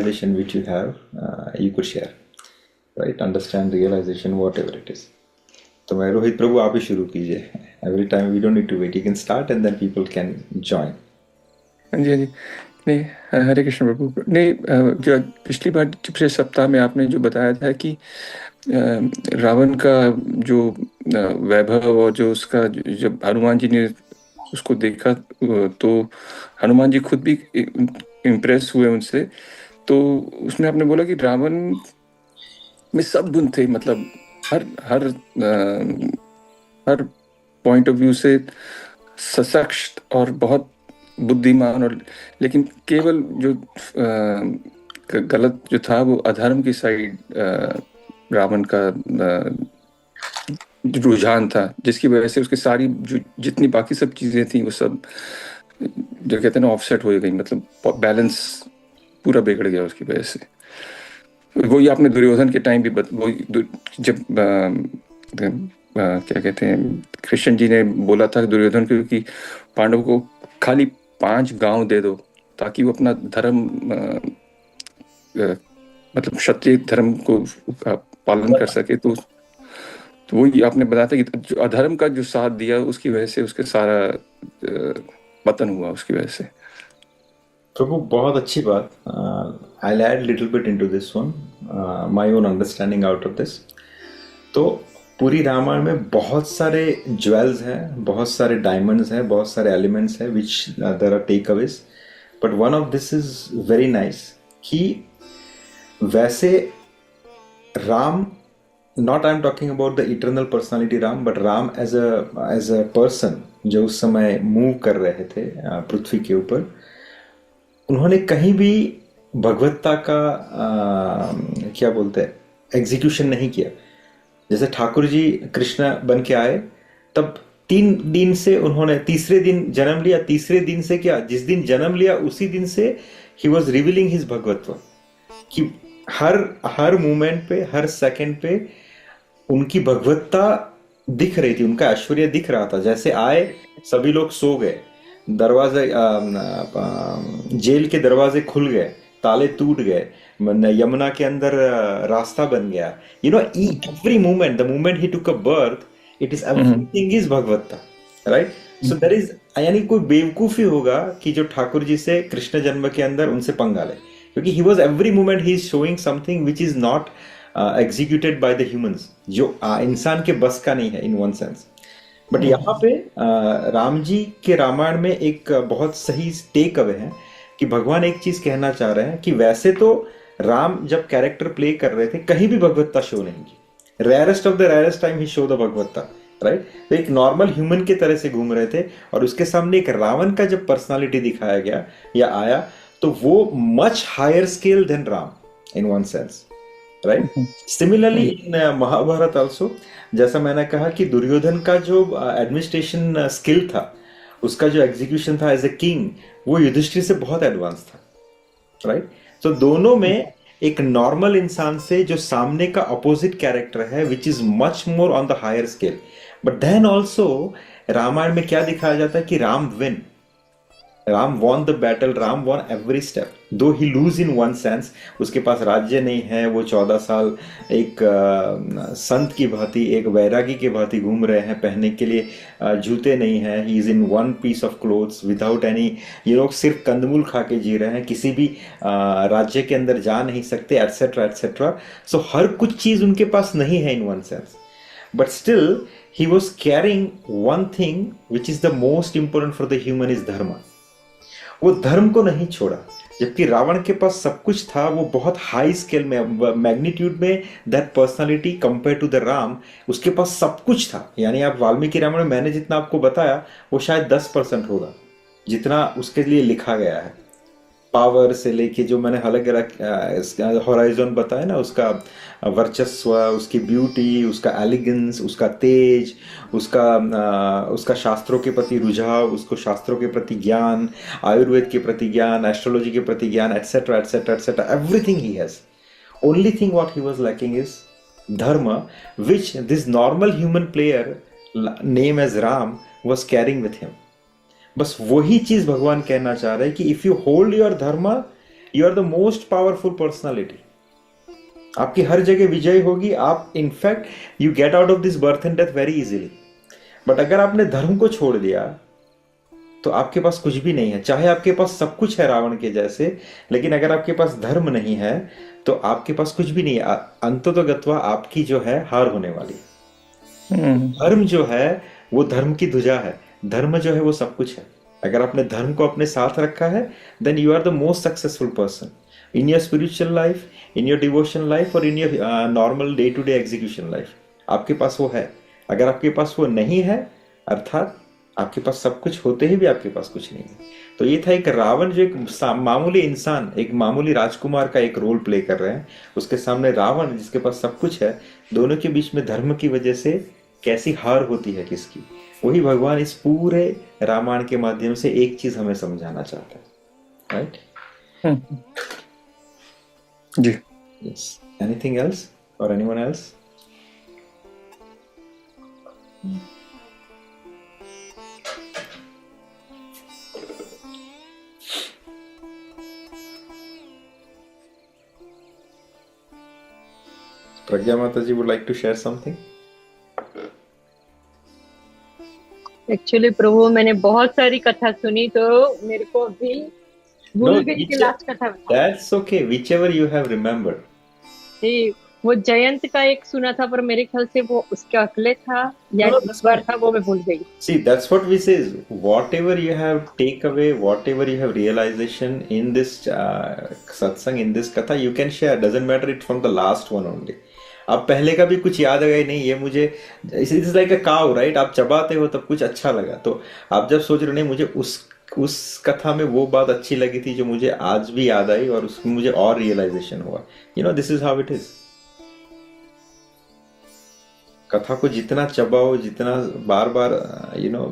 realization which you have, you could share, right? Understand realization, whatever it is. तो मैं रोहित प्रभु आप ही शुरू कीजिए. Every time we don't need to wait. You can start and then people can join. हाँ जी, हाँ जी। नहीं, हरे कृष्ण प्रभु। नहीं, जो पिछली बार पिछले सप्ताह में आपने जो बताया था कि रावण का जो वैभव और जो उसका जब हनुमान जी ने उसको देखा तो हनुमान जी खुद भी इम्प्रेस हुए उनसे। तो उसमें आपने बोला कि रावण में सब गुण थे, मतलब हर हर हर पॉइंट ऑफ व्यू से सशक्त और बहुत बुद्धिमान, और लेकिन केवल जो गलत जो था वो अधर्म की साइड रावण का रुझान था, जिसकी वजह से उसकी सारी जो जितनी बाकी सब चीजें थी वो सब जो कहते हैं ना ऑफसेट हो गई, मतलब बैलेंस पूरा बिगड़ गया उसकी वजह से। वही आपने दुर्योधन के टाइम भी जब क्या कहते हैं कृष्ण जी ने बोला था दुर्योधन को कि पांडव को खाली 5 गांव दे दो ताकि वो अपना धर्म मतलब क्षत्रिय धर्म को पालन कर सके। तो वही आपने बताया था कि जो अधर्म का जो साथ दिया उसकी वजह से उसके सारा पतन हुआ उसकी वजह से। प्रभु बहुत अच्छी बात. I'll add little bit into this one, my own understanding out of this. तो पूरी रामायण में बहुत सारे ज्वेल्स हैं, बहुत सारे डायमंड्स हैं, बहुत सारे एलिमेंट्स हैं which there are takeaways. But one of this is very nice कि वैसे Ram, not I am talking about the eternal personality Ram, but Ram as a person जो उस समय मूव कर रहे थे पृथ्वी के ऊपर, उन्होंने कहीं भी भगवत्ता का क्या बोलते हैं एग्जीक्यूशन नहीं किया. जैसे ठाकुर जी कृष्ण बन के आए तब 3 दिन से उन्होंने तीसरे दिन जन्म लिया. तीसरे दिन से क्या, जिस दिन जन्म लिया उसी दिन से he was revealing his Bhagavad. कि हर मोमेंट पे, हर सेकंड पे उनकी भगवत्ता दिख रही थी, उनका ऐश्वर्य दिख रहा था. जैसे आए सभी लोग सो गए, दरवाजे जेल के दरवाजे खुल गए, ताले टूट गए, यमुना के अंदर रास्ता बन गया. You know every moment, the moment he took a birth, it is everything is भगवत्ता, राइट? सो देयर इज, यानी कोई बेवकूफी होगा कि जो ठाकुर जी से कृष्ण जन्म के अंदर उनसे पंगा ले, क्योंकि he was every moment he is showing something which is not executed by the humans, जो इंसान के बस का नहीं है इन वन सेंस. बट यहाँ पे राम जी के रामायण में एक बहुत सही टेक अवे है कि भगवान एक चीज कहना चाह रहे हैं कि वैसे तो राम जब कैरेक्टर प्ले कर रहे थे कहीं भी भगवत्ता शो नहीं की. Rarest of the rarest time he show the भगवत्ता, राइट? तो एक नॉर्मल ह्यूमन के तरह से घूम रहे थे, और उसके सामने एक रावण का जब पर्सनालिटी दिखाया गया या आया तो वो much higher scale then Ram in one sense, right? Similarly in Mahabharat also, जैसा मैंने कहा कि दुर्योधन का जो एडमिनिस्ट्रेशन स्किल था, उसका जो एग्जीक्यूशन था एज ए किंग, वो युधिष्ठिर से बहुत एडवांस था, राइट? तो दोनों में एक नॉर्मल इंसान से जो सामने का अपोजिट कैरेक्टर है which is much more on the higher scale. But then also Ramayan में क्या दिखाया जाता है कि Ram win, Ram won the battle, Ram won every step, though he lose in one sense. उसके पास राज्य नहीं है, वो 14 साल एक संत की भांति, एक वैरागी के भांति घूम रहे हैं, पहनने के लिए जूते नहीं है, he is in one piece of clothes without any, ये लोग सिर्फ कंदमूल खा के जी रहे हैं, किसी भी राज्य के अंदर जा नहीं सकते, एटसेट्रा एटसेट्रा. सो हर कुछ चीज उनके पास नहीं है इन one sense, but still he was carrying one thing which is the most important for the human is धर्म. वो धर्म को नहीं छोड़ा. जबकि रावण के पास सब कुछ था, वो बहुत हाई स्केल में, मैग्नीट्यूड में, that personality compare to the Ram, उसके पास सब कुछ था. यानी आप वाल्मीकि रामायण में मैंने जितना आपको बताया वो शायद 10% होगा जितना उसके लिए लिखा गया है. पावर से लेके जो मैंने अलग अलग हॉराइजन बताया ना, उसका वर्चस्व, उसकी ब्यूटी, उसका एलिगेंस, उसका तेज, उसका शास्त्रों के प्रति रुझाव, उसको शास्त्रों के प्रति ज्ञान, आयुर्वेद के प्रति ज्ञान, एस्ट्रोलॉजी के प्रति ज्ञान, etcetera etcetera etcetera, everything he has. Only thing what he was lacking is धर्म, which this normal human player name as Ram was carrying with him. बस वही चीज भगवान कहना चाह रहे हैं कि if you hold your dharma you are the most powerful personality. आपकी हर जगह विजय होगी। आप in fact you get out of this birth and death very easily. But अगर आपने धर्म को छोड़ दिया तो आपके पास कुछ भी नहीं है। चाहे आपके पास सब कुछ है रावण के जैसे, लेकिन अगर आपके पास धर्म नहीं है तो आपके पास कुछ भी नहीं है। अंततोगत्वा आपकी जो है हार होने वाली है। हम्म, धर्म जो है वो धर्म की ध्वजा है। धर्म जो है वो सब कुछ है। अगर आपने धर्म को अपने साथ रखा है then you are the most successful person in your spiritual life, in your devotion life और in your normal day to day execution life. आपके पास वो है। अगर आपके पास वो नहीं है, अर्थात आपके पास सब कुछ होते ही भी आपके पास कुछ नहीं है। तो ये था एक रावण जो एक मामूली इंसान, एक मामूली राजकुमार का एक रोल प्ले कर रहे हैं। उसके सामने रावण जिसके पास सब कुछ है, दोनों के बीच में धर्म की वजह से कैसी हार होती है किसकी, वही भगवान इस पूरे रामायण के माध्यम से एक चीज हमें समझाना चाहता है। राइट? हम्म, जी। यस। एनीथिंग एल्स और एनीवन एल्स? प्रज्ञा माता ji would like to share something? Actually प्रभु मैंने बहुत सारी कथा सुनी तो मेरे को अभी नो, भूल गई कि लास्ट कथा बता। That's okay, whichever you have remembered. जी, वो जयंत का एक सुना था पर मेरे ख्याल से वो उसका अगले था या No, no, इस that's बार fine. था, वो मैं भूल गई। See, that's what we say is whatever you have take away, whatever you have realization in this satsang, in this katha, you can share. Doesn't matter it from the last one only. अब पहले का भी कुछ याद आ गया नहीं, ये मुझे is like a cow, right? आप चबाते हो तब कुछ अच्छा लगा, तो आप जब सोच रहे हो नहीं मुझे उस कथा में वो बात अच्छी लगी थी जो मुझे आज भी याद आई और उसमें मुझे और रियलाइजेशन हुआ। You know, this is how it is. कथा को जितना चबाओ, जितना बार बार यू नो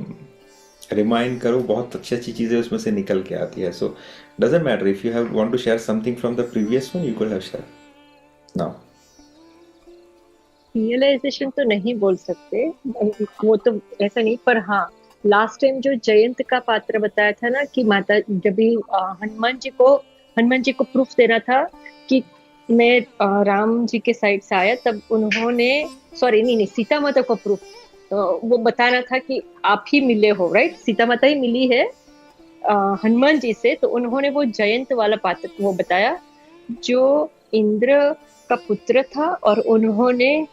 रिमाइंड करो, बहुत अच्छी अच्छी चीजें उसमें से निकल के आती है। So doesn't matter if you have want to share something from the previous one, you could have share now. Realization तो नहीं बोल सकते, वो तो ऐसा नहीं, पर हाँ लास्ट टाइम जो जयंत का पात्र बताया था ना कि माता जब भी हनुमान जी को प्रूफ देना था कि मैं राम जी के साइड से आया, तब उन्होंने सॉरी नहीं सीता माता को प्रूफ वो बताना था कि आप ही मिले हो, राइट? सीता माता ही मिली है हनुमान जी से, तो उन्होंने वो जयंत वाला पात्र वो बताया जो इंद्र का पुत्र था और उन्होंने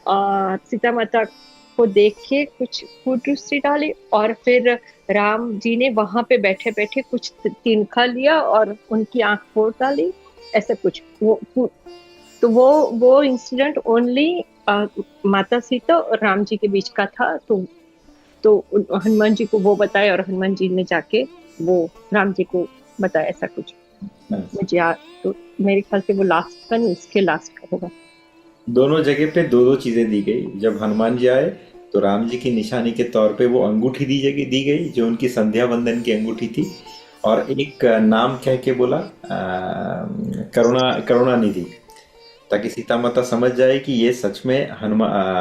सीता माता को देख के कुछ फूट डाली और फिर राम जी ने वहां पे बैठे बैठे कुछ तिनका लिया और उनकी आंख फोड़ डाली, ऐसा कुछ। तो वो इंसिडेंट ओनली माता सीता और राम जी के बीच का था। तो हनुमान जी को वो बताया और हनुमान जी ने जाके वो राम जी को बताया, ऐसा कुछ मुझे याद। तो मेरे ख्याल से वो लास्ट का नहीं, उसके लास्ट का होगा। दोनों जगह पे दो दो चीजें दी गई। जब हनुमान जी आए तो राम जी की निशानी के तौर पे वो अंगूठी दी गई जो उनकी संध्या बंदन की अंगूठी थी, और एक नाम कह के बोला करुणा निधि, ताकि सीता माता समझ जाए कि ये सच में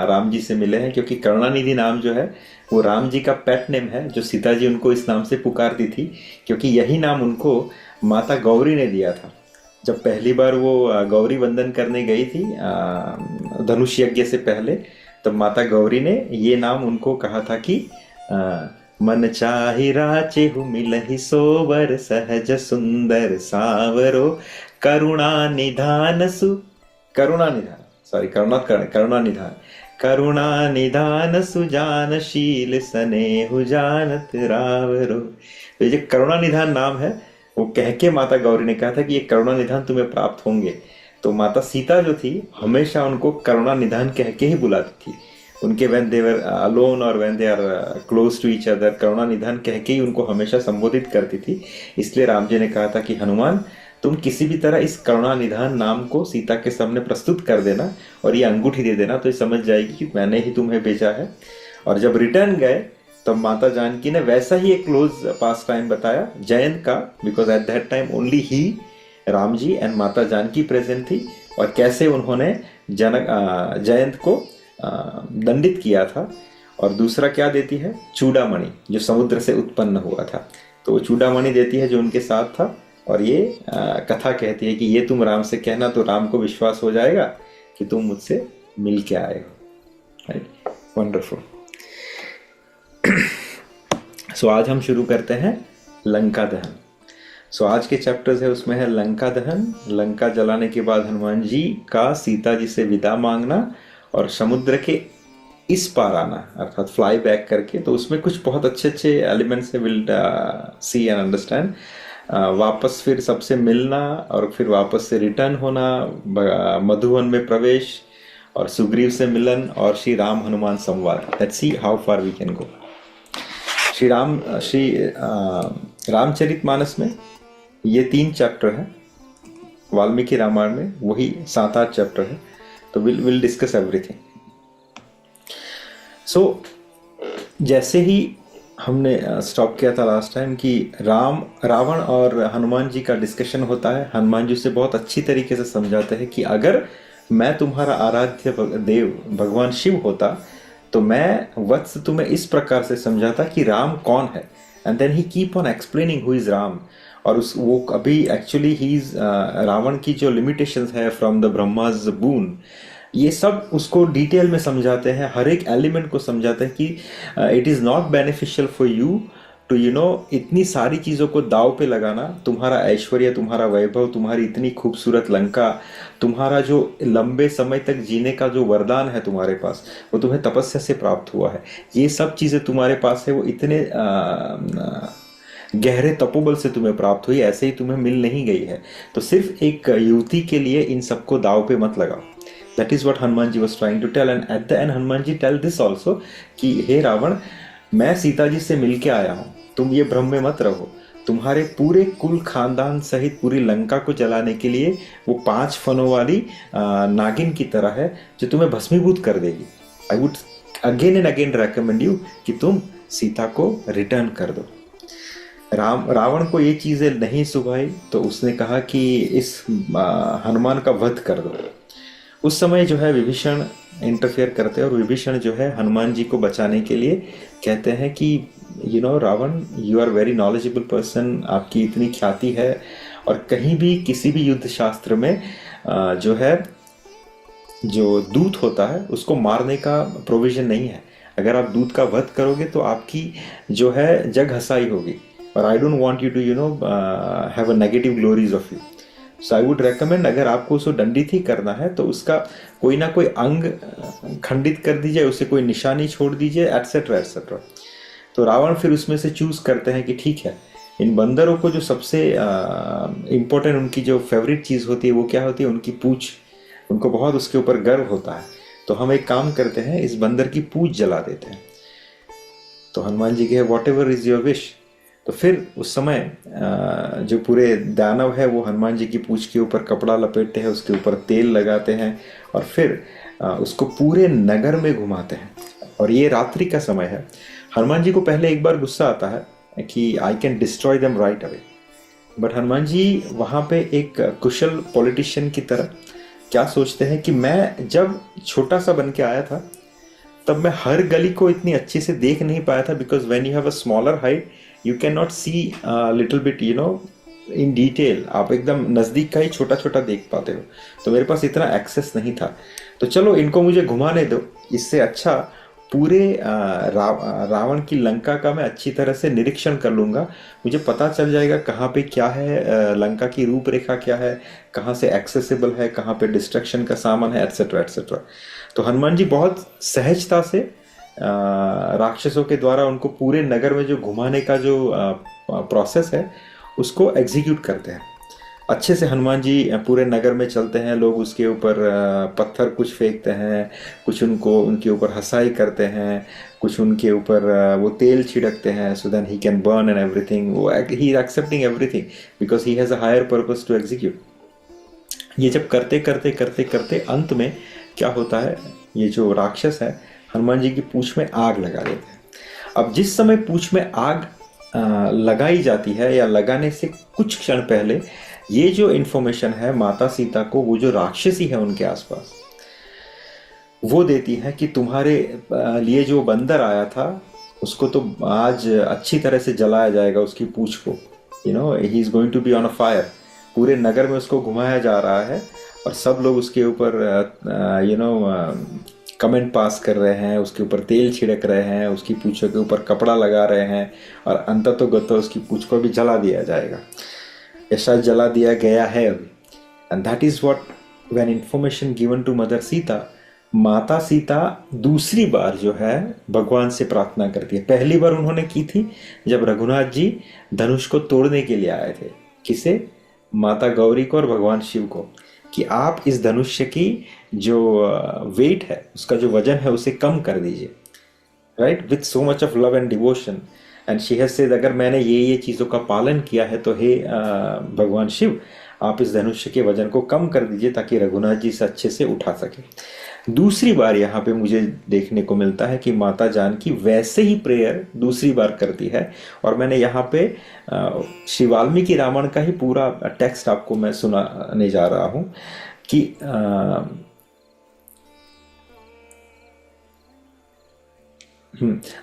राम जी से मिले हैं। क्योंकि करुणानिधि नाम जो है वो राम जी का पेट नेम है, जो सीता जी उनको इस नाम से पुकारती थी, क्योंकि यही नाम उनको माता गौरी ने दिया था। जब पहली बार वो गौरी वंदन करने गई थी धनुष यज्ञ से पहले, तब माता गौरी ने ये नाम उनको कहा था कि मन चाहि राचेहु मिलहि सोबर सहज सुंदर सावरो करुणा निधान करुणा निधान सुजानशील स्नेहु जानत रावरो। तो ये जो करुणा निधान नाम है वो कह के माता गौरी ने कहा था कि ये करुणा निधान तुम्हें प्राप्त होंगे। तो माता सीता जो थी हमेशा उनको करुणा निधान कह के ही बुलाती थी। उनके व्हेन दे वर अलोन और when they are close to each other, करुणा निधान कह के ही उनको हमेशा संबोधित करती थी। इसलिए राम जी ने कहा था कि हनुमान तुम किसी भी तरह इस करुणा निधान नाम को सीता के सामने प्रस्तुत कर देना और ये अंगूठी दे देना, तो ये समझ जाएगी कि मैंने ही तुम्हें भेजा है। और जब रिटर्न गए तब माता जानकी ने वैसा ही एक क्लोज पास टाइम बताया जयंत का, because at that time only ही राम जी एंड माता जानकी प्रेजेंट थी, और कैसे उन्होंने जयंत को दंडित किया था। और दूसरा क्या देती है? चूड़ामणि, जो समुद्र से उत्पन्न हुआ था। तो वो चूड़ामणि देती है जो उनके साथ था, और ये कथा कहती है कि ये तुम राम से कहना तो राम को विश्वास हो जाएगा कि तुम मुझसे मिल के आए हो। Right, wonderful. सो आज हम शुरू करते हैं लंका दहन। सो आज के चैप्टर्स है उसमें है लंका दहन, लंका जलाने के बाद हनुमान जी का सीता जी से विदा मांगना और समुद्र के इस पार आना अर्थात फ्लाई बैक करके। तो उसमें कुछ बहुत अच्छे अच्छे एलिमेंट्स है, विल सी एंड अंडरस्टैंड। वापस फिर सबसे मिलना और फिर वापस से रिटर्न होना, मधुवन में प्रवेश और सुग्रीव से मिलन और श्री राम हनुमान संवाद। Let's see how far we can go. Shri Ramcharitmanas में ये 3 चैप्टर है, वाल्मीकि रामायण में वही 7-8 चैप्टर है। तो विल डिस्कस एवरीथिंग। सो जैसे ही हमने स्टॉप किया था लास्ट टाइम कि रावण और हनुमान जी का डिस्कशन होता है। हनुमान जी से बहुत अच्छी तरीके से समझाते हैं कि अगर मैं तुम्हारा आराध्य देव भगवान शिव होता तो मैं वत्स तुम्हें इस प्रकार से समझाता कि राम कौन है। And then he keep on explaining who is Ram. और वो अभी एक्चुअली ही इज रावण की जो लिमिटेशंस है फ्रॉम द ब्रह्माज बून, ये सब उसको डिटेल में समझाते हैं, हर एक एलिमेंट को समझाते हैं कि it is not beneficial for you to इतनी सारी चीज़ों को दाव पे लगाना। तुम्हारा ऐश्वर्य, तुम्हारा वैभव, तुम्हारी इतनी खूबसूरत लंका, तुम्हारा जो लंबे समय तक जीने का जो वरदान है तुम्हारे पास, वो तुम्हें तपस्या से प्राप्त हुआ है। ये सब चीज़ें तुम्हारे पास है, वो इतने गहरे तपोबल से तुम्हें प्राप्त हुई, ऐसे ही तुम्हें मिल नहीं गई है। तो सिर्फ एक युवती के लिए इन सबको दाव पे मत लगाओ। That is what Hanuman ji was trying to tell, and at the end Hanuman ji tell this also कि हे रावण, मैं सीता जी से मिल के आया हूँ, तुम ये भ्रम में मत रहो। तुम्हारे पूरे कुल खानदान सहित पूरी लंका को जलाने के लिए वो 5 फनों वाली नागिन की तरह है जो तुम्हें भस्मीभूत कर देगी। I would again and again recommend you कि तुम सीता को रिटर्न कर दो। रावण को ये चीज़ें नहीं सुभाई तो उसने कहा कि इस हनुमान का वध कर दो। उस समय जो है विभीषण इंटरफेयर करते हैं और विभीषण जो है हनुमान जी को बचाने के लिए कहते हैं कि Ravan, you are very knowledgeable person, आपकी इतनी ख्याति है और कहीं भी किसी भी युद्ध शास्त्र में जो है जो दूत होता है उसको मारने का प्रोविजन नहीं है। अगर आप दूत का वध करोगे तो आपकी जो है जग हसाई होगी, और I don't want you to have a negative glories of you. So I would recommend, अगर आपको उसको दंडित ही करना है तो उसका कोई ना कोई अंग खंडित कर दीजिए, उसे कोई निशानी छोड़ दीजिए, एटसेट्रा एटसेट्रा। तो रावण फिर उसमें से चूज करते हैं कि ठीक है, इन बंदरों को जो सबसे इम्पोर्टेंट, उनकी जो फेवरेट चीज़ होती है वो क्या होती है, उनकी पूंछ। उनको बहुत उसके ऊपर गर्व होता है। तो हम एक काम करते हैं, इस बंदर की पूंछ जला देते हैं। तो हनुमान जी कहे what ever is your wish. तो फिर उस समय जो पूरे दानव है वो हनुमान जी की पूंछ के ऊपर कपड़ा लपेटते हैं, उसके ऊपर तेल लगाते हैं और फिर उसको पूरे नगर में घुमाते हैं। और ये रात्रि का समय है। हनुमान जी को पहले एक बार गुस्सा आता है कि I can destroy them right away, but Hanuman ji वहाँ पे एक कुशल पॉलिटिशियन की तरह क्या सोचते हैं कि मैं जब छोटा सा बन के आया था तब मैं हर गली को इतनी अच्छे से देख नहीं पाया था, because when you have a smaller height you can not see little bit in detail. आप एकदम नज़दीक का ही छोटा छोटा देख पाते हो, तो मेरे पास इतना एक्सेस नहीं था। तो चलो इनको मुझे घुमाने दो, इससे अच्छा पूरे रावण की लंका का मैं अच्छी तरह से निरीक्षण कर लूँगा, मुझे पता चल जाएगा कहाँ पे क्या है, लंका की रूपरेखा क्या है, कहाँ से एक्सेसिबल है, कहाँ पे डिस्ट्रक्शन का सामान है, एट्सेट्रा एट्सेट्रा। तो हनुमान जी बहुत सहजता से राक्षसों के द्वारा उनको पूरे नगर में जो घुमाने का जो प्रोसेस है उसको एग्जीक्यूट करते हैं। अच्छे से हनुमान जी पूरे नगर में चलते हैं, लोग उसके ऊपर पत्थर कुछ फेंकते हैं, कुछ उनके ऊपर हंसाई करते हैं, कुछ उनके ऊपर वो तेल छिड़कते हैं, so then he can burn and everything. वो ही accepting everything because he has a higher purpose to execute. ये जब करते करते करते करते अंत में क्या होता है, ये जो राक्षस है हनुमान जी की पूंछ में आग लगा देते हैं। अब जिस समय पूंछ में आग लगाई जाती है या लगाने से कुछ क्षण पहले ये जो इन्फॉर्मेशन है माता सीता को, वो जो राक्षसी है उनके आसपास, वो देती है कि तुम्हारे लिए जो बंदर आया था उसको तो आज अच्छी तरह से जलाया जाएगा, उसकी पूंछ को। You know he is going to be on a fire. पूरे नगर में उसको घुमाया जा रहा है और सब लोग उसके ऊपर यू नो कमेंट पास कर रहे हैं, उसके ऊपर तेल छिड़क रहे हैं, उसकी पूंछों के ऊपर कपड़ा लगा रहे हैं, और अंततोगत्वा उसकी पूंछ को भी जला दिया जाएगा, या शायद जला दिया गया है अभी। And that is what when information given to mother Sita, Mata Sita दूसरी बार जो है भगवान से प्रार्थना करती है। पहली बार उन्होंने की थी जब रघुनाथ जी धनुष को तोड़ने के लिए आए थे। किसे? माता गौरी को और भगवान शिव को, कि आप इस धनुष्य की जो वेट है, उसका जो वजन है, उसे कम कर दीजिए, right, with so much of love and devotion. And she has said, अगर मैंने ये चीज़ों का पालन किया है तो हे भगवान शिव, आप इस धनुष्य के वजन को कम कर दीजिए ताकि रघुनाथ जी से अच्छे से उठा सके। दूसरी बार यहाँ पे मुझे देखने को मिलता है कि माता जानकी वैसे ही प्रेयर दूसरी बार करती है। और मैंने यहाँ पे श्री वाल्मीकि रामायण का ही पूरा टेक्स्ट आपको मैं सुनाने जा रहा हूँ कि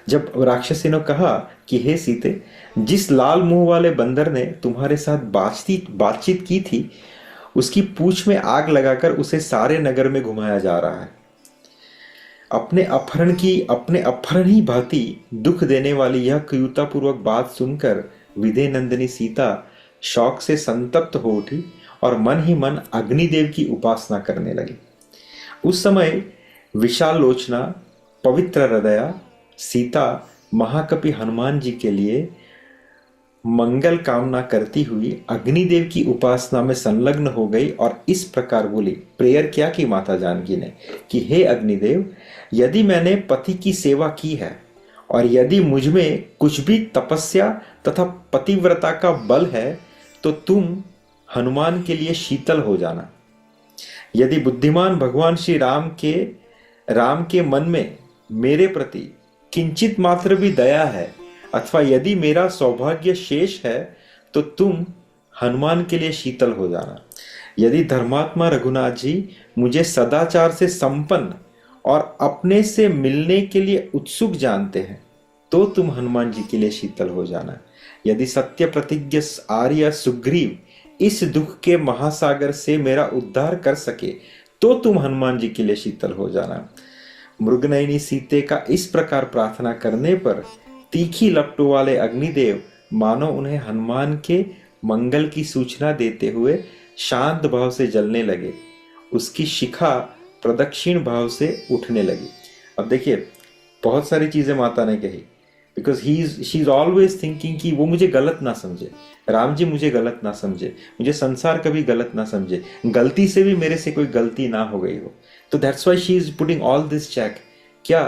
जब राक्षसी ने कहा कि हे सीते, जिस लाल मुंह वाले बंदर ने तुम्हारे साथ बातचीत की थी, उसकी पूंछ में आग लगाकर उसे सारे नगर में घुमाया जा रहा है। अपने अपहरण ही भांति दुख देने वाली यह क्रूरतापूर्वक बात सुनकर विदे नंदिनी सीता शौक से संतप्त हो उठी और मन ही मन अग्निदेव की उपासना करने लगी। उस समय विशाल लोचना, पवित्र हृदया सीता महाकपि हनुमान जी के लिए मंगल कामना करती हुई अग्निदेव की उपासना में संलग्न हो गई और इस प्रकार बोली। प्रेयर क्या की माता जानकी ने कि हे अग्निदेव, यदि मैंने पति की सेवा की है और यदि मुझ में कुछ भी तपस्या तथा पतिव्रता का बल है, तो तुम हनुमान के लिए शीतल हो जाना। यदि बुद्धिमान भगवान श्री राम के मन में मेरे प्रति किंचित मात्र भी दया है, अथवा यदि मेरा सौभाग्य शेष है, तो तुम हनुमान के लिए शीतल हो जाना। यदि धर्मात्मा रघुनाथ जी मुझे सदाचार से संपन्न और अपने से मिलने के लिए उत्सुक जानते हैं, तो तुम हनुमान जी के लिए शीतल हो जाना। यदि सत्य प्रतिज्ञ आर्य सुग्रीव इस दुख के महासागर से मेरा उद्धार कर सके, तो तुम हनुमान जी के लिए शीतल हो जाना। मृगनयनी सीते का इस प्रकार प्रार्थना करने पर तीखी लपटों वाले अग्निदेव मानो उन्हें हनुमान के मंगल की सूचना देते हुए शांत भाव से जलने लगे। उसकी शिखा प्रदक्षिण भाव से उठने लगी। अब देखिए, बहुत सारी चीजें माता ने कही, because she is always thinking कि वो मुझे गलत ना समझे, राम जी मुझे गलत ना समझे, मुझे संसार कभी गलत ना समझे, गलती से भी मेरे से कोई गलती ना हो गई हो। तो that's why she is putting all this check. क्या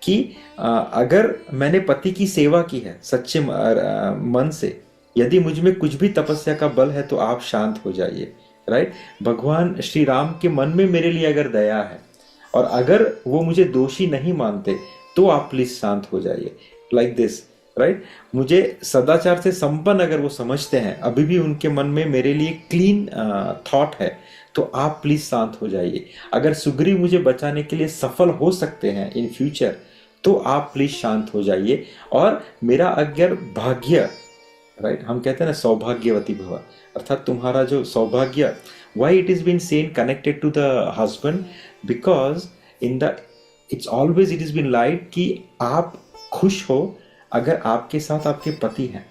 कि अगर मैंने पति की सेवा की है सच्चे मन से, यदि मुझ में कुछ भी तपस्या का बल है, तो आप शांत हो जाइए, राइट। भगवान श्री राम के मन में मेरे लिए अगर दया है और अगर वो मुझे दोषी नहीं मानते, तो आप प्लीज शांत हो जाइए, लाइक दिस, राइट। मुझे सदाचार से संपन्न अगर वो समझते हैं, अभी भी उनके मन में मेरे लिए क्लीन थॉट है, तो आप प्लीज शांत हो जाइए। अगर सुग्रीव मुझे बचाने के लिए सफल हो सकते हैं इन फ्यूचर, तो आप प्लीज शांत हो जाइए। और मेरा अगर भाग्य, राइट, हम कहते हैं ना सौभाग्यवती भव, अर्थात तुम्हारा जो सौभाग्य, why it is been seen connected to the husband, because in the it's always it is been light कि आप खुश हो अगर आपके साथ आपके पति हैं,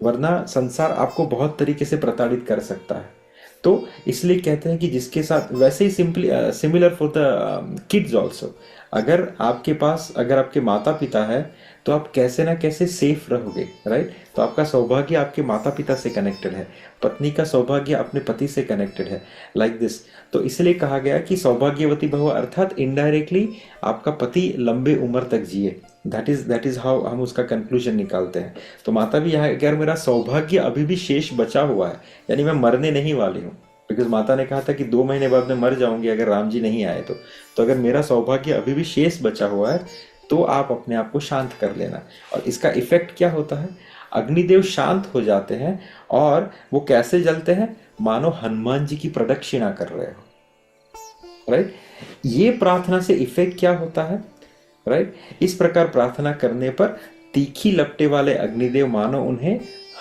वरना संसार आपको बहुत तरीके से प्रताड़ित कर सकता है। तो इसलिए कहते हैं कि जिसके साथ, वैसे ही similar for the kids also, अगर आपके माता पिता है, तो आप कैसे ना कैसे सेफ रहोगे, राइट। तो आपका सौभाग्य आपके माता पिता से कनेक्टेड है, पत्नी का सौभाग्य अपने पति से कनेक्टेड है, लाइक दिस। तो इसलिए कहा गया कि सौभाग्यवती भव, अर्थात इनडायरेक्टली आपका पति लंबे उम्र तक जिए। दैट इज हाउ हम उसका कंक्लूजन निकालते हैं। तो माता भी यहाँ, अगर मेरा सौभाग्य अभी भी शेष बचा हुआ है, यानी मैं मरने नहीं वाली हूँ, बिकॉज माता ने कहा था कि 2 महीने बाद मैं मर जाऊंगी अगर राम जी नहीं आए तो अगर मेरा सौभाग्य अभी भी शेष बचा हुआ है, तो आप अपने आप को शांत कर लेना। और इसका इफेक्ट क्या होता है? अग्निदेव शांत हो जाते हैं और वो कैसे जलते हैं? मानो हनुमान जी की प्रदक्षिणा कर रहे हो, राइट। ये प्रार्थना से इफेक्ट क्या होता है, राइट। इस प्रकार प्रार्थना करने पर तीखी लपटे वाले अग्निदेव मानो उन्हें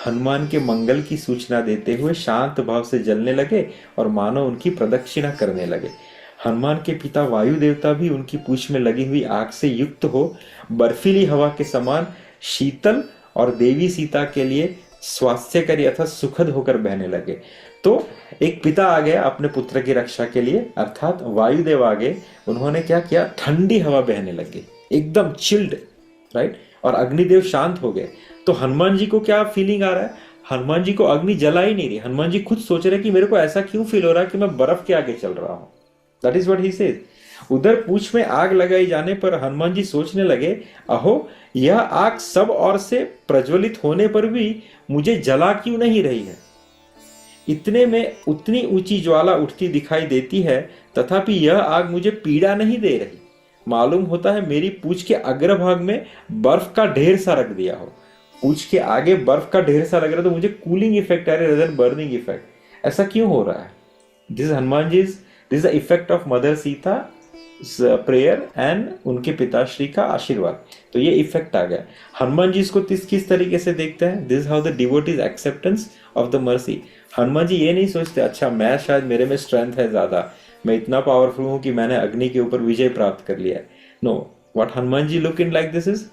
हनुमान के मंगल की सूचना देते हुए शांत भाव से जलने लगे और मानो उनकी प्रदक्षिणा करने लगे। हनुमान के पिता वायु देवता भी उनकी पूंछ में लगी हुई आग से युक्त हो बर्फीली हवा के समान शीतल और देवी सीता के लिए स्वास्थ्यकरी अर्थात सुखद होकर बहने लगे। तो एक पिता आ गया अपने पुत्र की रक्षा के लिए, अर्थात वायुदेव आ गए। उन्होंने क्या किया, ठंडी हवा बहने लगी, एकदम चिल्ड, राइट। और अग्निदेव शांत हो गए। तो हनुमान जी को क्या फीलिंग आ रहा है, हनुमान जी को अग्नि जला ही नहीं रही। हनुमान जी खुद सोच रहे हैं कि मेरे को ऐसा क्यों फील हो रहा है कि मैं बर्फ के आगे चल रहा हूं। That is what he says. उधर पूंछ में आग लगाई जाने पर हनुमान जी सोचने लगे, अहो यह आग सब ओर से प्रज्वलित होने पर भी मुझे जला क्यों नहीं रही है। इतने में उतनी ऊंची ज्वाला उठती दिखाई देती है, तथापि यह आग मुझे पीड़ा नहीं दे रही। मालूम होता है मेरी पूंछ के अग्रभाग में बर्फ का ढेर सा रख दिया हो। पूंछ के आगे बर्फ का ढेर सा लग रहा है तो मुझे कूलिंग इफेक्ट आ रहा है रेदर बर्निंग इफेक्ट। ऐसा क्यों हो रहा है? This Hanuman ji, this the effect of mother Sita prayer and उनके पिताश्री का आशीर्वाद। तो ये इफेक्ट आ गया। हनुमान जी इसको किस तरीके से देखते हैं? This how the devotees acceptance of the mercy. Hanuman ji ये नहीं सोचते अच्छा मैं शायद मेरे में स्ट्रेंथ है ज्यादा, मैं इतना पावरफुल हूं कि मैंने अग्नि के ऊपर विजय प्राप्त कर लिया है। No, what Hanuman ji look in like this is,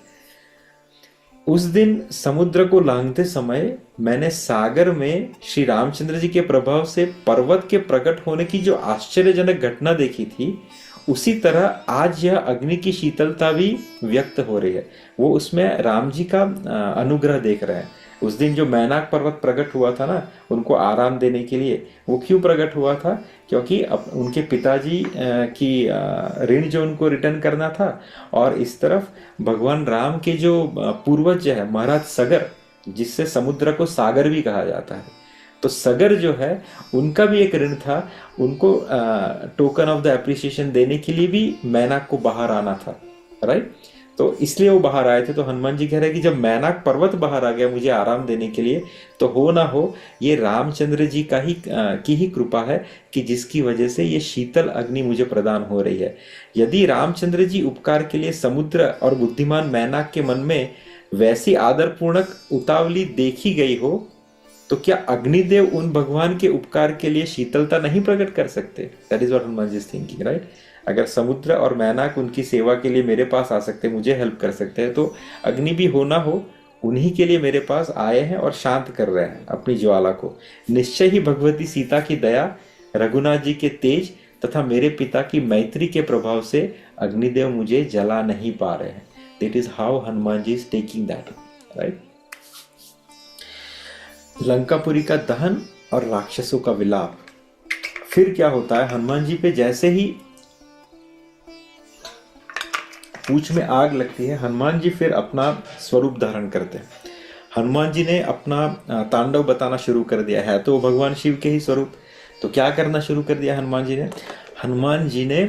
उस दिन समुद्र को लांघते समय मैंने सागर में श्री रामचंद्र जी के प्रभाव से पर्वत के प्रकट होने की जो आश्चर्यजनक घटना देखी थी, उसी तरह आज यह अग्नि की शीतलता भी व्यक्त हो रही है। वो उसमें राम जी का अनुग्रह देख रहे हैं। उस दिन जो मैनाक पर्वत प्रकट हुआ था ना, उनको आराम देने के लिए, वो क्यों प्रकट हुआ था? क्योंकि उनके पिताजी की ऋण जो उनको रिटर्न करना था, और इस तरफ भगवान राम के जो पूर्वज है महाराज सगर, जिससे समुद्र को सागर भी कहा जाता है, तो सगर जो है उनका भी एक ऋण था। उनको टोकन ऑफ द एप्रिसिएशन देने के लिए भी मैनाक को बाहर आना था, राइट। तो इसलिए वो बाहर आए थे। तो हनुमान जी कह रहे हैं कि जब मैनाक पर्वत बाहर आ गया मुझे आराम देने के लिए, तो हो ना हो ये रामचंद्र जी की ही कृपा है कि जिसकी वजह से ये शीतल अग्नि मुझे प्रदान हो रही है। यदि रामचंद्र जी उपकार के लिए समुद्र और बुद्धिमान मैनाक के मन में वैसी आदरपूर्णक उतावली देखी गई हो, तो क्या अग्निदेव उन भगवान के उपकार के लिए शीतलता नहीं प्रकट कर सकते? That is what Hanuman ji is thinking, right. अगर समुद्र और मैनाक उनकी सेवा के लिए मेरे पास आ सकते, मुझे हेल्प कर सकते हैं, तो अग्नि भी हो ना हो उन्हीं के लिए मेरे पास आए हैं और शांत कर रहे हैं अपनी ज्वाला को। निश्चय ही भगवती सीता की दया, रघुनाथ जी के तेज तथा मेरे पिता की मैत्री के प्रभाव से अग्निदेव मुझे जला नहीं पा रहे हैं। That is how Hanuman ji is taking that, right. Lankapuri का दहन और राक्षसों का विलाप। फिर क्या होता है, हनुमान जी पे जैसे ही पूंछ में आग लगती है, हनुमान जी फिर अपना स्वरूप धारण करते हैं। हनुमान जी ने अपना तांडव बताना शुरू कर दिया है, तो भगवान शिव के ही स्वरूप। तो क्या करना शुरू कर दिया हनुमान जी ने? हनुमान जी ने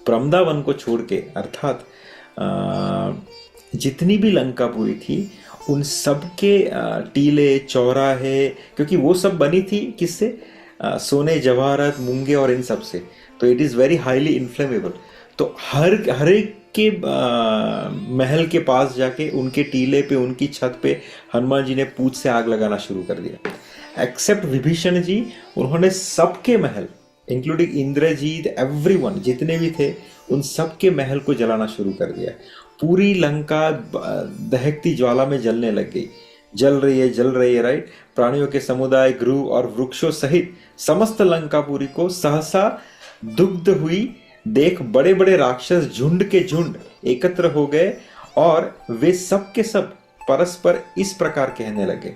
प्रमदावन को छोड़ के, अर्थात जितनी भी लंकापुरी थी उन सब के टीले चौराहे, क्योंकि वो सब बनी थी किससे? सोने जवाहरात मूंगे और इन सब से। तो it is very highly inflammable. तो हर एक के महल के पास जाके उनके टीले पे, उनकी छत पे हनुमान जी ने पूंछ से आग लगाना शुरू कर दिया। एक्सेप्ट विभीषण जी, उन्होंने सबके महल इंक्लूडिंग इंद्रजीत, एवरीवन जितने भी थे, उन सबके महल को जलाना शुरू कर दिया। पूरी लंका दहकती ज्वाला में जलने लग गई। जल रही है, राइट। प्राणियों के समुदाय, गृह और वृक्षों सहित समस्त लंकापुरी को सहसा दुग्ध हुई देख बड़े बड़े राक्षस झुंड के झुंड एकत्र हो गए, और वे सब के सब परस्पर इस प्रकार कहने लगे।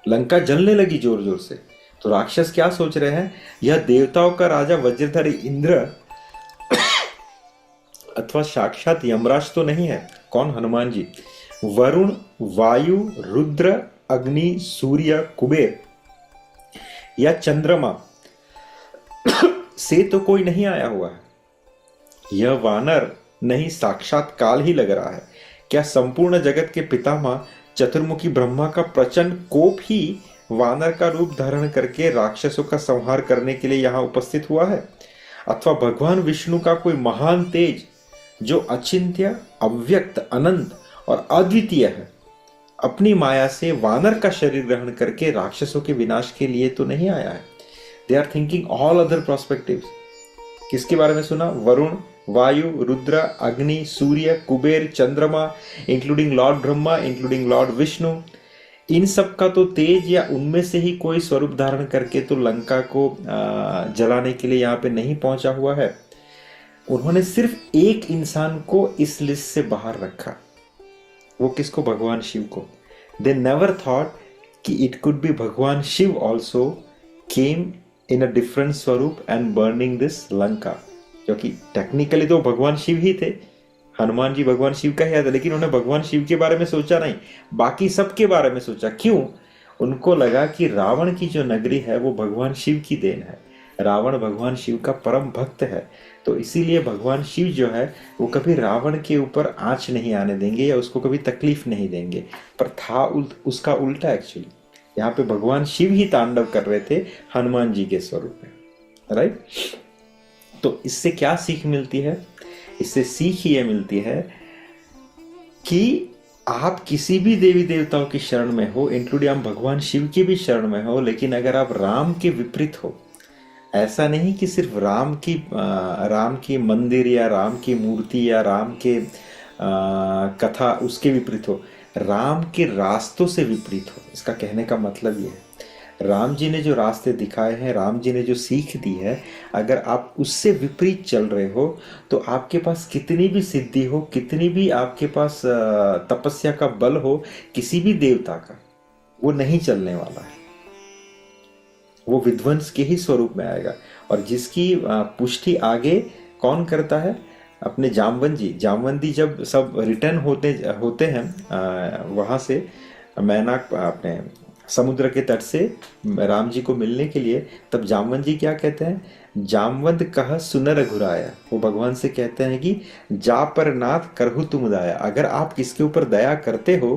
लंका जलने लगी जोर जोर से। तो राक्षस क्या सोच रहे हैं, यह देवताओं का राजा वज्रधारी इंद्र अथवा साक्षात यमराज तो नहीं है। कौन? हनुमान जी। वरुण, वायु, रुद्र, अग्नि, सूर्य, कुबेर या चंद्रमा से तो कोई नहीं आया हुआ है। यह वानर नहीं, साक्षात काल ही लग रहा है। क्या संपूर्ण जगत के पितामह चतुर्मुखी ब्रह्मा का प्रचंड कोप ही वानर का रूप धारण करके राक्षसों का संहार करने के लिए यहाँ उपस्थित हुआ है? अथवा भगवान विष्णु का कोई महान तेज जो अचिंत्य, अव्यक्त, अनंत और अद्वितीय है, अपनी माया से वानर का शरीर ग्रहण करके राक्षसों के विनाश के लिए तो नहीं आया है। They are thinking all other perspectives. किसके बारे में सुना? वरुण, वायु, रुद्र, अग्नि, Surya, Kubera, Chandrama, including lord Brahma, including lord Vishnu. इन सब का तो तेज या उनमें से ही कोई स्वरूप धारण करके तो लंका को जलाने के लिए यहाँ पे नहीं पहुंचा हुआ है। उन्होंने सिर्फ एक इंसान को इस लिस्ट से बाहर रखा। वो किसको? भगवान शिव को। दे नेवर थॉट कि it could be Bhagwan Shiv also came in a different swaroop and burning this Lanka. क्योंकि टेक्निकली तो भगवान शिव ही थे, हनुमान जी भगवान शिव का ही था, लेकिन उन्होंने भगवान शिव के बारे में सोचा नहीं, बाकी सबके बारे में सोचा। क्यों? उनको लगा कि रावण की जो नगरी है वो भगवान शिव की देन है, रावण भगवान शिव का परम भक्त है, तो इसीलिए भगवान शिव जो है वो कभी रावण के ऊपर आंच नहीं आने देंगे या उसको कभी तकलीफ नहीं देंगे। पर था उसका उल्टा। एक्चुअली यहाँ पे भगवान शिव ही तांडव कर रहे थे हनुमान जी के स्वरूप में, राइट। तो इससे क्या सीख मिलती है? इससे सीख ये मिलती है कि आप किसी भी देवी देवताओं की शरण में हो, इंक्लूडिंग आप भगवान शिव की भी शरण में हो, लेकिन अगर आप राम के विपरीत हो, ऐसा नहीं कि सिर्फ राम की मंदिर या राम की मूर्ति या राम के कथा उसके विपरीत हो, राम के रास्तों से विपरीत हो। इसका कहने का मतलब ये है, राम जी ने जो रास्ते दिखाए हैं, राम जी ने जो सीख दी है, अगर आप उससे विपरीत चल रहे हो तो आपके पास कितनी भी सिद्धि हो, कितनी भी आपके पास तपस्या का बल हो, किसी भी देवता का, वो नहीं चलने वाला है। वो विध्वंस के ही स्वरूप में आएगा। और जिसकी पुष्टि आगे कौन करता है? अपने जामवंत जी जब सब रिटर्न होते हैं वहां से, मैनाक अपने समुद्र के तट से राम जी को मिलने के लिए, तब जामवंत जी क्या कहते हैं? जामवंत कह सुनर घुराया। वो भगवान से कहते हैं कि जा पर नाथ करहु तुम दाया। अगर आप किसके ऊपर दया करते हो,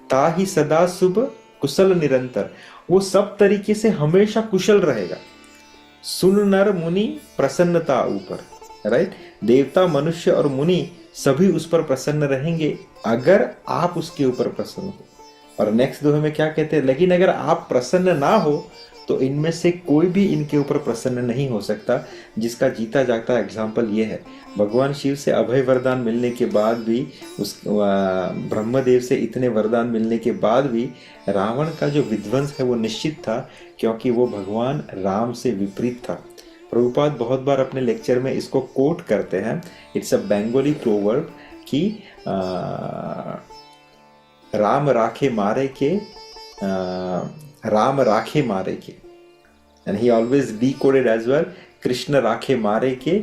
ता ही सदा शुभ कुशल निरंतर, वो सब तरीके से हमेशा कुशल रहेगा। सुन नर मुनि प्रसन्नता ऊपर, राइट। देवता, मनुष्य और मुनि सभी उस पर प्रसन्न रहेंगे अगर आप उसके ऊपर प्रसन्न हो। और नेक्स्ट दोहे में क्या कहते हैं? लेकिन अगर आप प्रसन्न ना हो तो इनमें से कोई भी इनके ऊपर प्रसन्न नहीं हो सकता। जिसका जीता जागता एग्जाम्पल ये है, भगवान शिव से अभय वरदान मिलने के बाद भी, उस ब्रह्मदेव से इतने वरदान मिलने के बाद भी रावण का जो विध्वंस है वो निश्चित था, क्योंकि वो भगवान राम से विपरीत था। प्रभुपाद बहुत बार अपने लेक्चर में इसको कोट करते हैं। इट्स अ बंगाली प्रोवर्ब कि राम राखे मारे के, राम राखे मारे के, and he always decoded as well, Krishna राखे मारे के,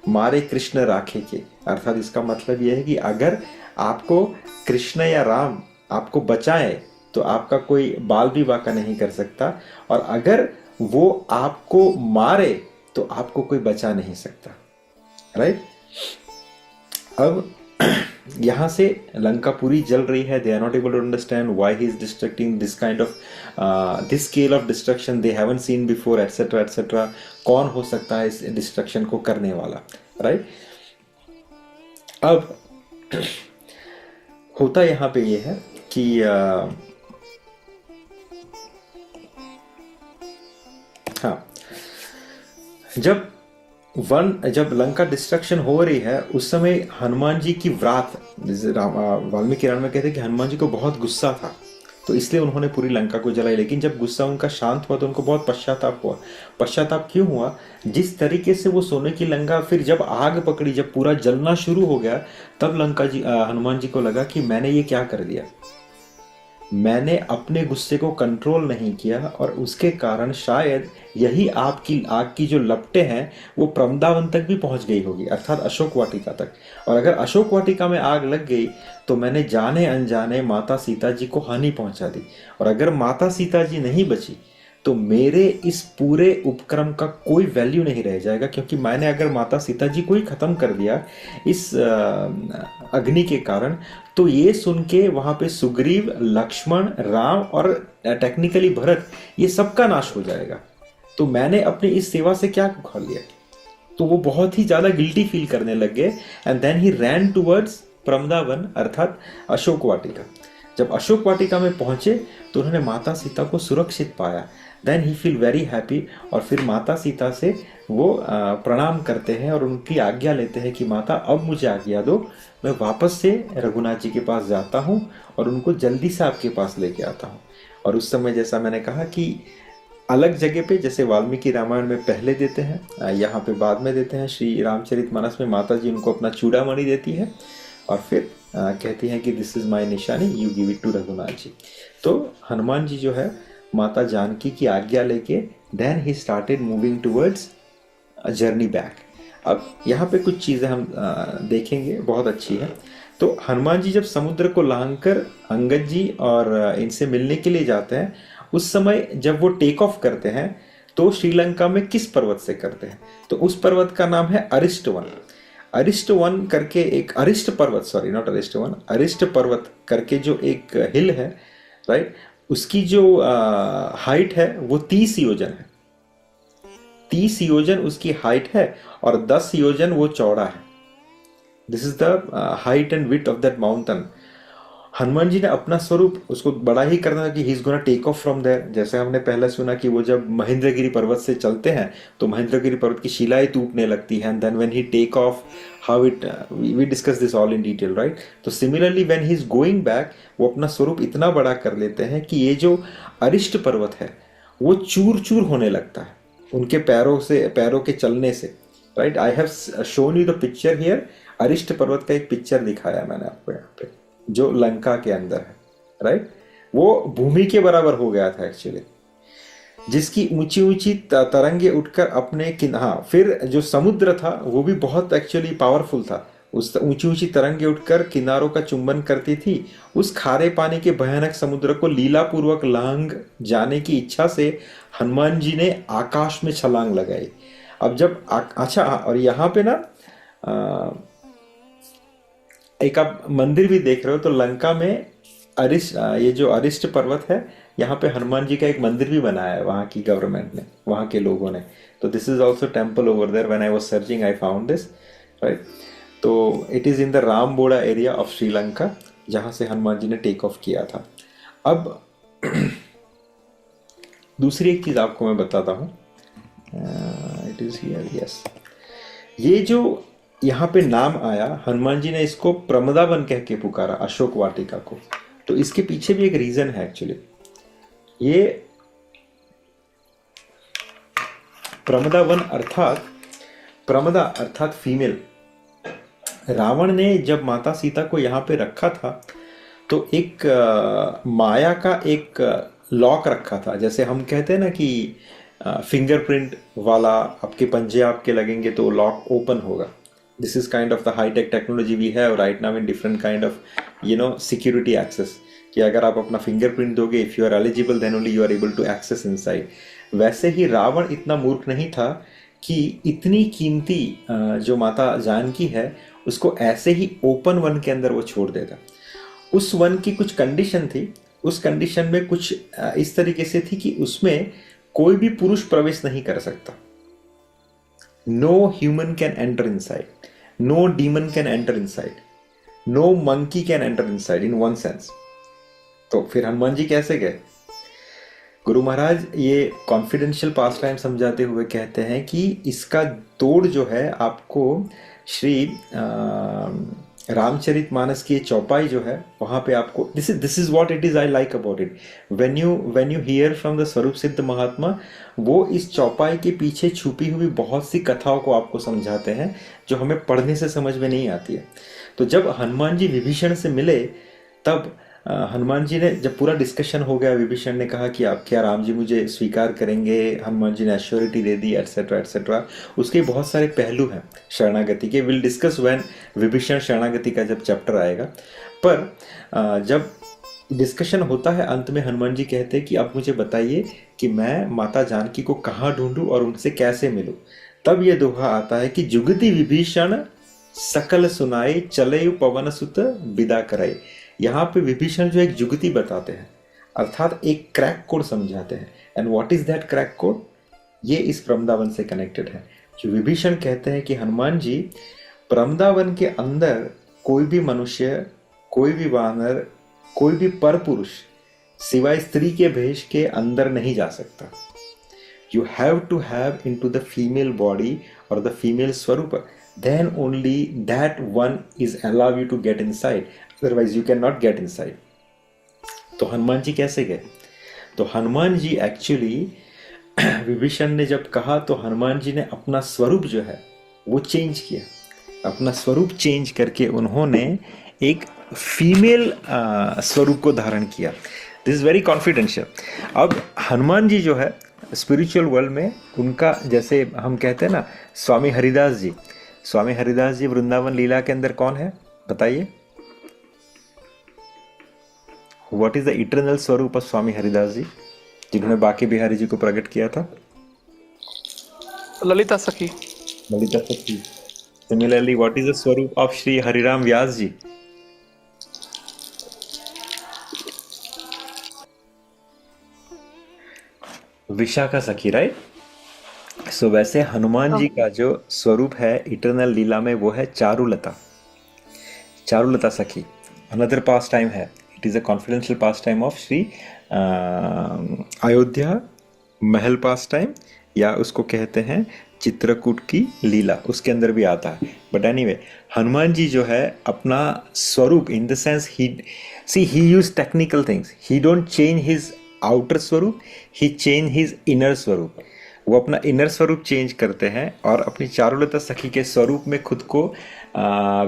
मारे कृष्ण राखे के। अर्थात इसका मतलब यह है कि अगर आपको कृष्ण या राम आपको बचाए तो आपका कोई बाल भी बाका नहीं कर सकता, और अगर वो आपको मारे तो आपको कोई बचा नहीं सकता, राइट। अब यहाँ से लंका पूरी जल रही है। They are not able to understand why he is destructing this kind of this scale of destruction they haven't seen before, etcetera etcetera. कौन हो सकता है इस डिस्ट्रक्शन को करने वाला, राइट। अब होता यहाँ पे ये है कि हाँ, जब लंका डिस्ट्रक्शन हो रही है उस समय हनुमान जी की व्रात, वाल्मीकि रामायण में कहते हैं कि हनुमान जी को बहुत गुस्सा था, तो इसलिए उन्होंने पूरी लंका को जलाई। लेकिन जब गुस्सा उनका शांत हुआ तो उनको बहुत पश्चाताप हुआ। पश्चाताप क्यों हुआ? जिस तरीके से वो सोने की लंका, फिर जब आग पकड़ी, जब पूरा जलना शुरू हो गया, तब हनुमान जी को लगा कि मैंने ये क्या कर दिया, मैंने अपने गुस्से को कंट्रोल नहीं किया, और उसके कारण शायद यही आपकी आग की जो लपटें हैं वो प्रमदावन तक भी पहुंच गई होगी, अर्थात अशोक वाटिका तक। और अगर अशोक वाटिका में आग लग गई तो मैंने जाने अनजाने माता सीता जी को हानि पहुंचा दी, और अगर माता सीता जी नहीं बची तो मेरे इस पूरे उपक्रम का कोई वैल्यू नहीं रह जाएगा, क्योंकि मैंने अगर माता सीता जी को ही खत्म कर दिया इस अग्नि के कारण, तो ये सुन के वहां पे सुग्रीव, लक्ष्मण, राम और टेक्निकली भरत, ये सबका नाश हो जाएगा। तो मैंने अपनी इस सेवा से क्या खा लिया? तो वो बहुत ही ज्यादा गिल्टी फील करने लग गए। And then he ran towards Pramadavan, अर्थात अशोक वाटिका। जब अशोक वाटिका में पहुंचे तो उन्होंने माता सीता को सुरक्षित पाया। Then he feel very happy, और फिर माता सीता से वो प्रणाम करते हैं और उनकी आज्ञा लेते हैं कि माता अब मुझे आज्ञा दो, मैं वापस से रघुनाथ जी के पास जाता हूँ और उनको जल्दी से आपके पास लेके आता हूँ। और उस समय जैसा मैंने कहा कि अलग जगह पे, जैसे वाल्मीकि रामायण में पहले देते हैं, यहाँ पे बाद में देते हैं। श्री रामचरितमानस में माता जी उनको अपना चूड़ामणि देती है और फिर कहती हैं कि दिस इज माय निशानी, you give it to Raghunath ji. तो हनुमान जी जो है माता जानकी की आज्ञा लेके then he started moving towards journey back. अब यहाँ पे कुछ चीज़ें हम देखेंगे, बहुत अच्छी है। तो हनुमान जी जब समुद्र को लांघकर अंगद जी और इनसे मिलने के लिए जाते हैं, उस समय जब वो टेक ऑफ करते हैं तो श्रीलंका में किस पर्वत से करते हैं? तो उस पर्वत का नाम है अरिष्ट वन। अरिष्ट वन करके एक अरिष्ट पर्वत, सॉरी नॉट अरिष्ट वन, अरिष्ट पर्वत करके जो एक हिल है, राइट, उसकी जो हाइट है वो 30 योजन है। 30 योजन उसकी हाइट है और 10 योजन वो चौड़ा है। This is the height and width of that mountain. Hanuman ji ने अपना स्वरूप उसको बड़ा ही करना था कि he is gonna take off from there. जैसे हमने पहले सुना कि वो जब महेंद्रगिरी पर्वत से चलते हैं तो महेंद्रगिरी पर्वत की शिलाएं टूटने लगती हैं, and then when he take off, how it, we discuss this all in detail, right. तो similarly when he is going back, वो अपना स्वरूप इतना बड़ा कर लेते हैं कि ये जो अरिष्ट पर्वत है वो चूर चूर होने लगता है उनके पैरों से, पैरों के चलने से, right. I have shown you the picture here. Arishta Parvat का एक पिक्चर दिखाया मैंने आपको यहाँ पे, जो लंका के अंदर है, राइट। वो भूमि के बराबर हो गया था एक्चुअली, जिसकी ऊंची ऊंची तरंगे उठकर अपने हाँ, फिर जो समुद्र था वो भी बहुत एक्चुअली पावरफुल था। उस ऊंची ऊंची तरंगे उठकर किनारों का चुंबन करती थी। उस खारे पानी के भयानक समुद्र को लीलापूर्वक लांघ जाने की इच्छा से हनुमान जी ने आकाश में छलांग लगाई। अब जब अच्छा, और यहाँ पे ना एक आप मंदिर भी देख रहे हो, तो लंका में अरिष्ट, ये जो अरिष्ट पर्वत है, यहाँ पे हनुमान जी का एक मंदिर भी बनाया है वहाँ की गवर्नमेंट ने, वहाँ के लोगों ने। तो this is also temple over there. When I was searching I found this, right. तो it is in the Ramboda area of Sri Lanka, जहाँ से हनुमान जी ने टेक ऑफ किया था। अब दूसरी एक चीज़ आपको मैं बताता हूँ, इट इज़ हियर, यस। ये जो यहाँ पे नाम आया, हनुमान जी ने इसको प्रमदावन कह के पुकारा, अशोक वाटिका को। तो इसके पीछे भी एक रीजन है एक्चुअली। ये प्रमदावन अर्थात, प्रमदा अर्थात फीमेल। रावण ने जब माता सीता को यहाँ पे रखा था तो एक माया का एक लॉक रखा था। जैसे हम कहते हैं ना कि फिंगरप्रिंट वाला आपके पंजे आपके लगेंगे तो लॉक ओपन होगा। This is kind of the high-tech technology we have right now in different kind of, security access. कि अगर आप अपना फिंगरप्रिंट दोगे, if you are eligible, then only you are able to access inside. वैसे ही रावण इतना मूर्ख नहीं था कि इतनी कीमती जो माता जानकी है उसको ऐसे ही ओपन वन के अंदर वो छोड़ देता। उस वन की कुछ कंडीशन थी। उस कंडीशन में कुछ इस तरीके से थी कि उसमें कोई भी पुरुष प्रवेश नहीं कर सकता। No human can enter inside. No demon can enter inside. No monkey can enter inside in one sense. तो फिर हनुमान जी कैसे गए? गुरु महाराज ये कॉन्फिडेंशियल पास टाइम समझाते हुए कहते हैं कि इसका तोड़ जो है आपको श्री रामचरितमानस की चौपाई जो है वहाँ पे आपको, this is what it is I like about it. When you here from the स्वरूप सिद्ध महात्मा, वो इस चौपाई के पीछे छुपी हुई बहुत सी कथाओं को आपको समझाते हैं जो हमें पढ़ने से समझ में नहीं आती है। तो जब हनुमान जी विभीषण से मिले, तब हनुमान जी ने, जब पूरा डिस्कशन हो गया, विभीषण ने कहा कि आप क्या राम जी मुझे स्वीकार करेंगे, हनुमान जी ने एश्योरिटी दे दी, एटसेट्रा एटसेट्रा। उसके बहुत सारे पहलू हैं शरणागति के। विल डिस्कस व्हेन विभीषण शरणागति का जब चैप्टर आएगा। पर जब डिस्कशन होता है, अंत में हनुमान जी कहते हैं कि आप मुझे बताइए कि मैं माता जानकी को कहाँ ढूंढूं और उनसे कैसे मिलूं। तब ये दोहा आता है कि जुगति विभीषण सकल सुनाए, चले पवन सुत विदा कराए। यहाँ पे विभीषण जो एक जुगति बताते हैं, अर्थात एक क्रैक कोड समझाते हैं। And what is that crack code? ये इस प्रमदावन से कनेक्टेड है। जो विभीषण कहते हैं कि हनुमान जी, प्रमदावन के अंदर कोई भी मनुष्य, कोई भी वानर, कोई भी पर पुरुष सिवाय स्त्री के भेष के अंदर नहीं जा सकता. You have to have into the female body or the female swarupa. Then only that one is allow you to get inside. Otherwise you cannot get inside. तो हनुमान जी कैसे गए? तो हनुमान जी एक्चुअली विभीषण ने जब कहा तो हनुमान जी ने अपना स्वरूप जो है वो चेंज किया. अपना स्वरूप चेंज करके उन्होंने एक फीमेल स्वरूप को धारण किया. This is very confidential. अब हनुमान जी जो है स्पिरिचुअल वर्ल्ड में उनका, जैसे हम कहते हैं ना, स्वामी हरिदास जी, स्वामी हरिदास जी वृंदावन लीला के अंदर कौन है बताइए? व्हाट इज द इटर्नल स्वरूप ऑफ स्वामी हरिदास जी जिन्होंने बाकी बिहारी जी को प्रकट किया था? ललिता सखी. ललिता सखी. सिमिलरली व्हाट इज द स्वरूप ऑफ श्री हरिराम व्यास जी? विशाखा सखी, राइट? सो वैसे हनुमान जी का जो स्वरूप है इटर्नल लीला में वो है चारुलता. चारुलता सखी अनदर पास टाइम है. It is a confidential pass time of Shri Ayodhya Mahal pass time, या उसको कहते हैं चित्रकूट की लीला, उसके अंदर भी आता है. बट एनीवे हनुमान जी जो है अपना स्वरूप in the sense he use technical things. He don't change his outer स्वरूप, ही चेंज हिज इनर स्वरूप. वो अपना इनर स्वरूप चेंज करते हैं और अपनी चारुलता सखी के स्वरूप में खुद को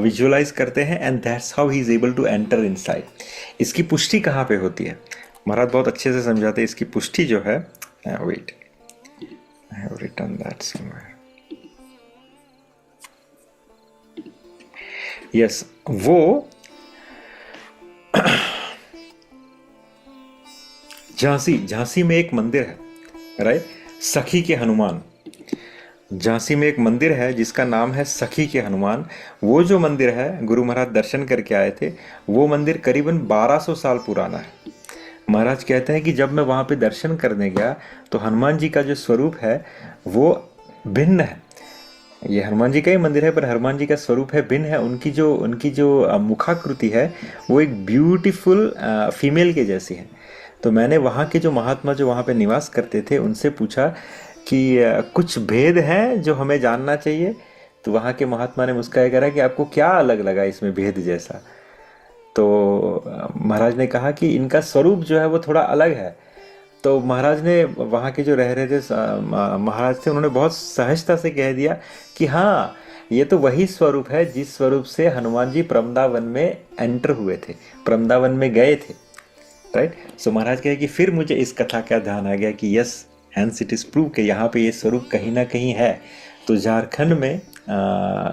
विजुअलाइज करते हैं, and that's how he is able to enter inside. इसकी पुष्टि कहाँ पे होती है? महाराज बहुत अच्छे से समझाते हैं. इसकी पुष्टि जो है, wait, I have written that somewhere. Yes, वो झांसी में एक मंदिर है, राइट? सखी के हनुमान. झांसी में एक मंदिर है जिसका नाम है सखी के हनुमान. वो जो मंदिर है गुरु महाराज दर्शन करके आए थे. वो मंदिर करीबन 1200 साल पुराना है. महाराज कहते हैं कि जब मैं वहाँ पे दर्शन करने गया तो हनुमान जी का जो स्वरूप है वो भिन्न है. ये हनुमान जी का ही मंदिर है पर हनुमान जी का स्वरूप है भिन्न है. उनकी जो मुखाकृति है वो एक ब्यूटीफुल फीमेल के जैसी है. तो मैंने वहाँ के जो महात्मा जो वहाँ पे निवास करते थे उनसे पूछा कि कुछ भेद हैं जो हमें जानना चाहिए. तो वहाँ के महात्मा ने मुस्कुराया, कहा कि आपको क्या अलग लगा इसमें भेद जैसा? तो महाराज ने कहा कि इनका स्वरूप जो है वो थोड़ा अलग है. तो महाराज ने, वहाँ के जो रह रहे थे महाराज थे, उन्होंने बहुत सहजता से कह दिया कि हाँ, ये तो वही स्वरूप है जिस स्वरूप से हनुमान जी प्रमदावन में एंटर हुए थे, प्रमदावन में गए थे, राइट? सो महाराज कहे कि फिर मुझे इस कथा का ध्यान आ गया कि yes, hence it is prove कि यहाँ पे ये स्वरूप कहीं ना कहीं है. तो झारखंड में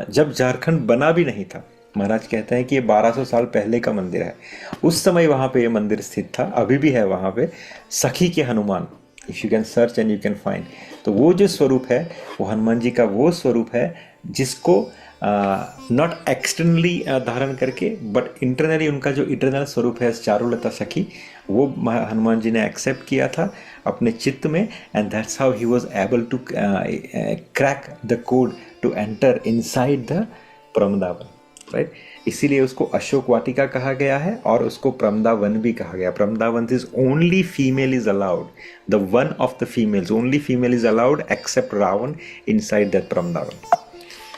जब झारखंड बना भी नहीं था, महाराज कहते हैं कि ये 1200 साल पहले का मंदिर है. उस समय वहाँ पे ये मंदिर स्थित था, अभी भी है वहाँ पे, सखी के Hanuman. If you can search and you can find. तो वो जो स्वरूप है वो हनुमान जी का वो स्वरूप है जिसको नॉट एक्सटर्नली धारण करके बट इंटरनली उनका जो इटरनल स्वरूप है चारुलता सखी, वो हनुमान जी ने एक्सेप्ट किया था अपने चित्त में. And that's how he was able to crack the code to enter inside the Pramadavan, right? इसीलिए उसको अशोक वाटिका कहा गया है और उसको प्रमदावन भी कहा गया. Pramadavan is only female is allowed, the one of the females, only female is allowed except Ravan inside that Pramadavan,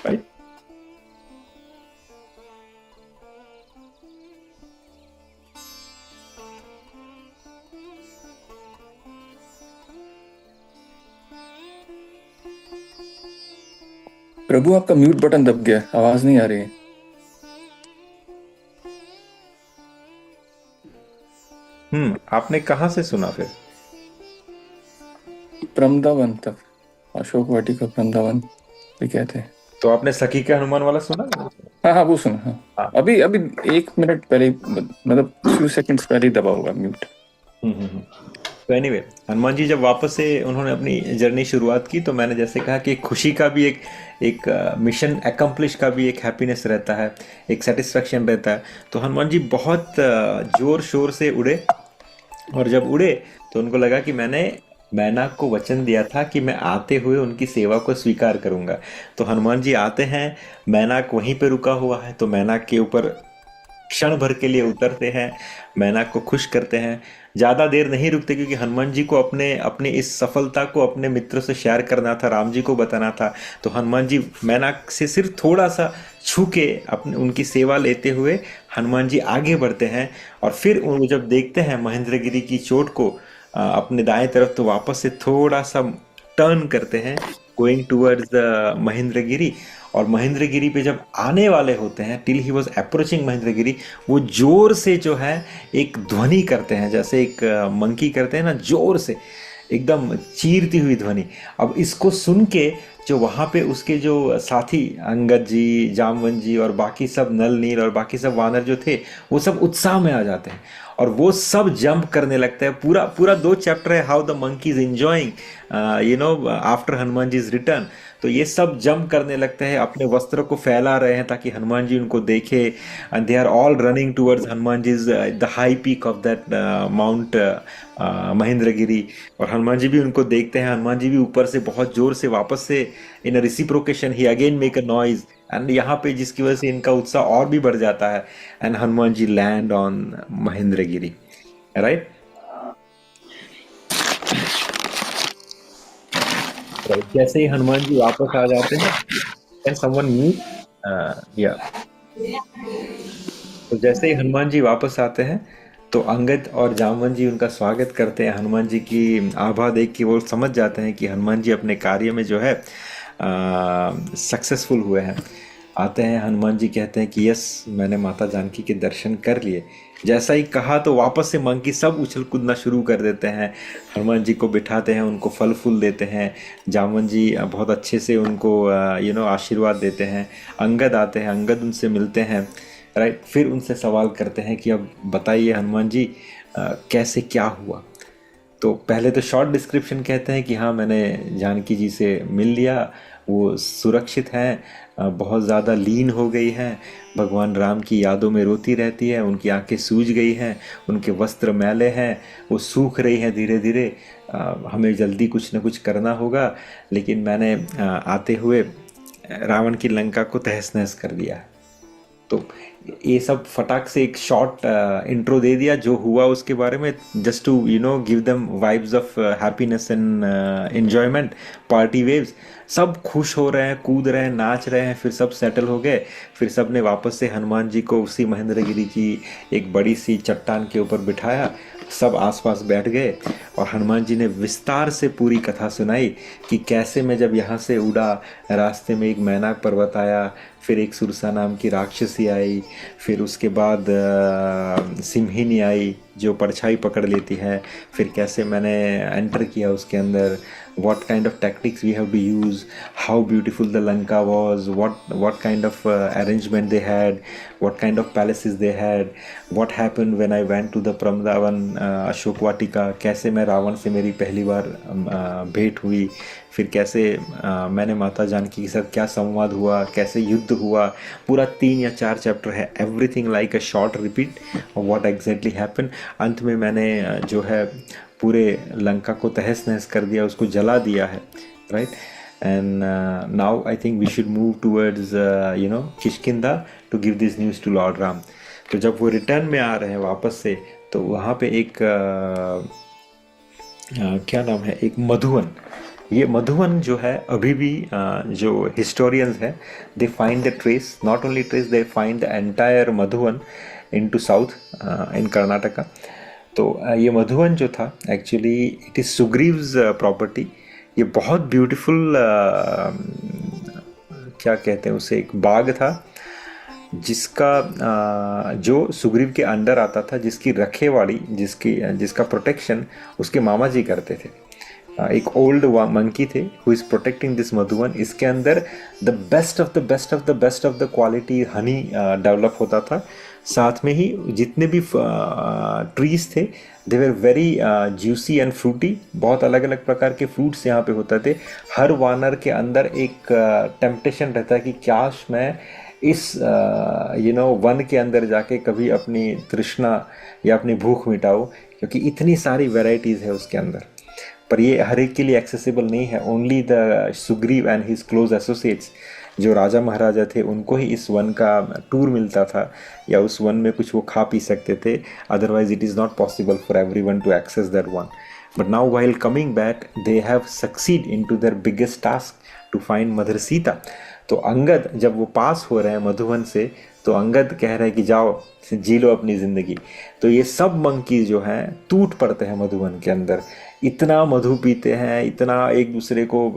right? प्रभु आपका म्यूट बटन दब गया, आवाज नहीं आ रही है. आपने कहाँ से सुना फिर? प्रमदावन तक, अशोक वाटिका प्रमदावन भी कहते हैं. तो आपने सखी के हनुमान वाला सुना? हाँ, वो सुना. हाँ, अभी 1 मिनट पहले, मतलब फ्यू सेकंड्स पहले ही दबा होगा म्यूट. तो एनीवे हनुमान जी जब वापस से उन्होंने अपनी जर्नी शुरुआत की, तो मैंने जैसे कहा कि खुशी का भी एक मिशन एकम्प्लिश का भी एक हैप्पीनेस रहता है, एक सेटिस्फैक्शन रहता है. तो हनुमान जी बहुत जोर शोर से उड़े, और जब उड़े तो उनको लगा कि मैंने मैनाक को वचन दिया था कि मैं आते हुए उनकी सेवा को स्वीकार करूंगा. तो हनुमान जी आते हैं, मैनाक वहीं पे रुका हुआ है, तो मैनाक के ऊपर क्षण भर के लिए उतरते हैं, मैनाक को खुश करते हैं। ज़्यादा देर नहीं रुकते क्योंकि हनुमान जी को अपने अपनी इस सफलता को अपने मित्र से शेयर करना था, राम जी को बताना था। तो हनुमान जी मैनाक से सिर्फ थोड़ा सा छू के अपने उनकी सेवा लेते हुए हनुमान जी आगे बढ़ते हैं। और फिर वो जब देखते हैं महेंद्रगिरी की चोट को अपने दाएं तरफ, तो वापस से थोड़ा सा टर्न करते हैं गोइंग टूवर्ड्स द महेंद्रगिरी। और महेंद्रगिरी पे जब आने वाले होते हैं, till he was approaching Mahendragiri, वो जोर से जो है एक ध्वनि करते हैं, जैसे एक मंकी करते हैं ना, जोर से एकदम चीरती हुई ध्वनि। अब इसको सुन के जो वहाँ पे उसके जो साथी अंगद जी, जामवन जी और बाकी सब नल नील और बाकी सब वानर जो थे, वो सब उत्साह में आ जाते हैं और वो सब जंप करने लगते हैं। पूरा पूरा 2 चैप्टर है how the monkey is enjoying after Hanuman ji is return. तो ये सब जंप करने लगते हैं, अपने वस्त्र को फैला रहे हैं ताकि हनुमान जी उनको देखे। And they are all running towards Hanuman ji the high peak of that mount Mahendragiri. और हनुमान जी भी उनको देखते हैं, हनुमान जी भी ऊपर से बहुत जोर से वापस से in reciprocation he again make a noise. And यहाँ पे जिसकी वजह से इनका उत्साह और भी बढ़ जाता है। And Hanuman ji land on Mahendragiri, right. जैसे ही हनुमान जी वापस आ जाते हैं, कैन समवन म्यूट या तो जैसे ही हनुमान जी वापस आते हैं तो अंगद और जामवन जी उनका स्वागत करते हैं। हनुमान जी की आभा देख के वो समझ जाते हैं कि हनुमान जी अपने कार्य में जो है सक्सेसफुल हुए हैं। आते हैं, हनुमान जी कहते हैं कि यस, मैंने माता जानकी के दर्शन कर लिए। जैसा ही कहा तो वापस से मंकी सब उछल कूदना शुरू कर देते हैं। हनुमान जी को बिठाते हैं, उनको फल फूल देते हैं। जामवन जी बहुत अच्छे से उनको आशीर्वाद देते हैं। अंगद आते हैं, अंगद उनसे मिलते हैं, राइट। फिर उनसे सवाल करते हैं कि अब बताइए हनुमान जी कैसे क्या हुआ। तो पहले तो शॉर्ट डिस्क्रिप्शन कहते हैं कि हाँ, मैंने जानकी जी से मिल लिया, वो सुरक्षित हैं, बहुत ज़्यादा लीन हो गई हैं, भगवान राम की यादों में रोती रहती है, उनकी आंखें सूज गई हैं, उनके वस्त्र मैले हैं, वो सूख रही हैं धीरे धीरे, हमें जल्दी कुछ न कुछ करना होगा। लेकिन मैंने आते हुए रावण की लंका को तहस नहस कर दिया है। तो ये सब फटाक से एक शॉर्ट इंट्रो दे दिया जो हुआ उसके बारे में, just to give them vibes of happiness and enjoyment, party waves. सब खुश हो रहे हैं, कूद रहे हैं, नाच रहे हैं। फिर सब सेटल हो गए। फिर सब ने वापस से हनुमान जी को उसी महेंद्रगिरी की एक बड़ी सी चट्टान के ऊपर बिठाया। सब आसपास बैठ गए और हनुमान जी ने विस्तार से पूरी कथा सुनाई कि कैसे मैं जब यहाँ से उड़ा, रास्ते में एक मैनाक पर्वत आया, फिर एक सुरसा नाम की राक्षसी आई, फिर उसके बाद सिंहिनी आई जो परछाई पकड़ लेती है, फिर कैसे मैंने एंटर किया उसके अंदर, what kind of tactics we have to use, how beautiful the Lanka was, what kind of arrangement they had, what kind of palaces they had, what happened when I went to the Pramdavan Ashok Vatika, कैसे मैं रावण से मेरी पहली बार भेंट हुई, फिर कैसे मैंने माता जानकी के साथ क्या संवाद हुआ, कैसे युद्ध हुआ। पूरा 3 या 4 चैप्टर है, everything like a short repeat of what exactly happen. अंत में मैंने जो है पूरे लंका को तहस नहस कर दिया, उसको जला दिया है, right. And now I think we should move towards Kishkindha to give this news to lord Ram. तो जब वो रिटर्न में आ रहे हैं वापस से, तो वहाँ पे एक क्या नाम है, एक मधुवन। ये मधुवन जो है अभी भी जो हिस्टोरियंस हैं, they find the trace, not only trace, they find the entire Madhuvan in to south in Karnataka. तो ये मधुवन जो था actually it is Sugriv's property. ये बहुत ब्यूटीफुल क्या कहते हैं उसे, एक बाग था जिसका जो सुग्रीव के अंडर आता था, जिसकी रखेवाली, जिसका प्रोटेक्शन उसके मामा जी करते थे। एक ओल्ड मंकी थे who is protecting this Madhuvan. इसके अंदर the best of the best of the best of the quality honey develop होता था। साथ में ही जितने भी ट्रीज थे they were very juicy and fruity. बहुत अलग अलग प्रकार के फ्रूट्स यहाँ पे होते थे। हर वानर के अंदर एक टेम्पटेशन रहता है कि काश मैं इस वन के अंदर जाके कभी अपनी तृष्णा या अपनी भूख मिटाऊं, क्योंकि इतनी सारी वेराइटीज़ है उसके अंदर। पर ये हर एक के लिए एक्सेसिबल नहीं है, only the Sugriv and his close associates जो राजा महाराजा थे उनको ही इस वन का टूर मिलता था, या उस वन में कुछ वो खा पी सकते थे, otherwise it is not possible for everyone to access that one. But now while coming back they have succeed into their biggest task to find mother Sita. तो अंगद जब वो पास हो रहे हैं मधुवन से, तो अंगद कह रहे हैं कि जाओ जी लो अपनी ज़िंदगी. तो ये सब मंकी जो हैं टूट पड़ते हैं मधुवन के अंदर, इतना मधु पीते हैं, इतना एक दूसरे को,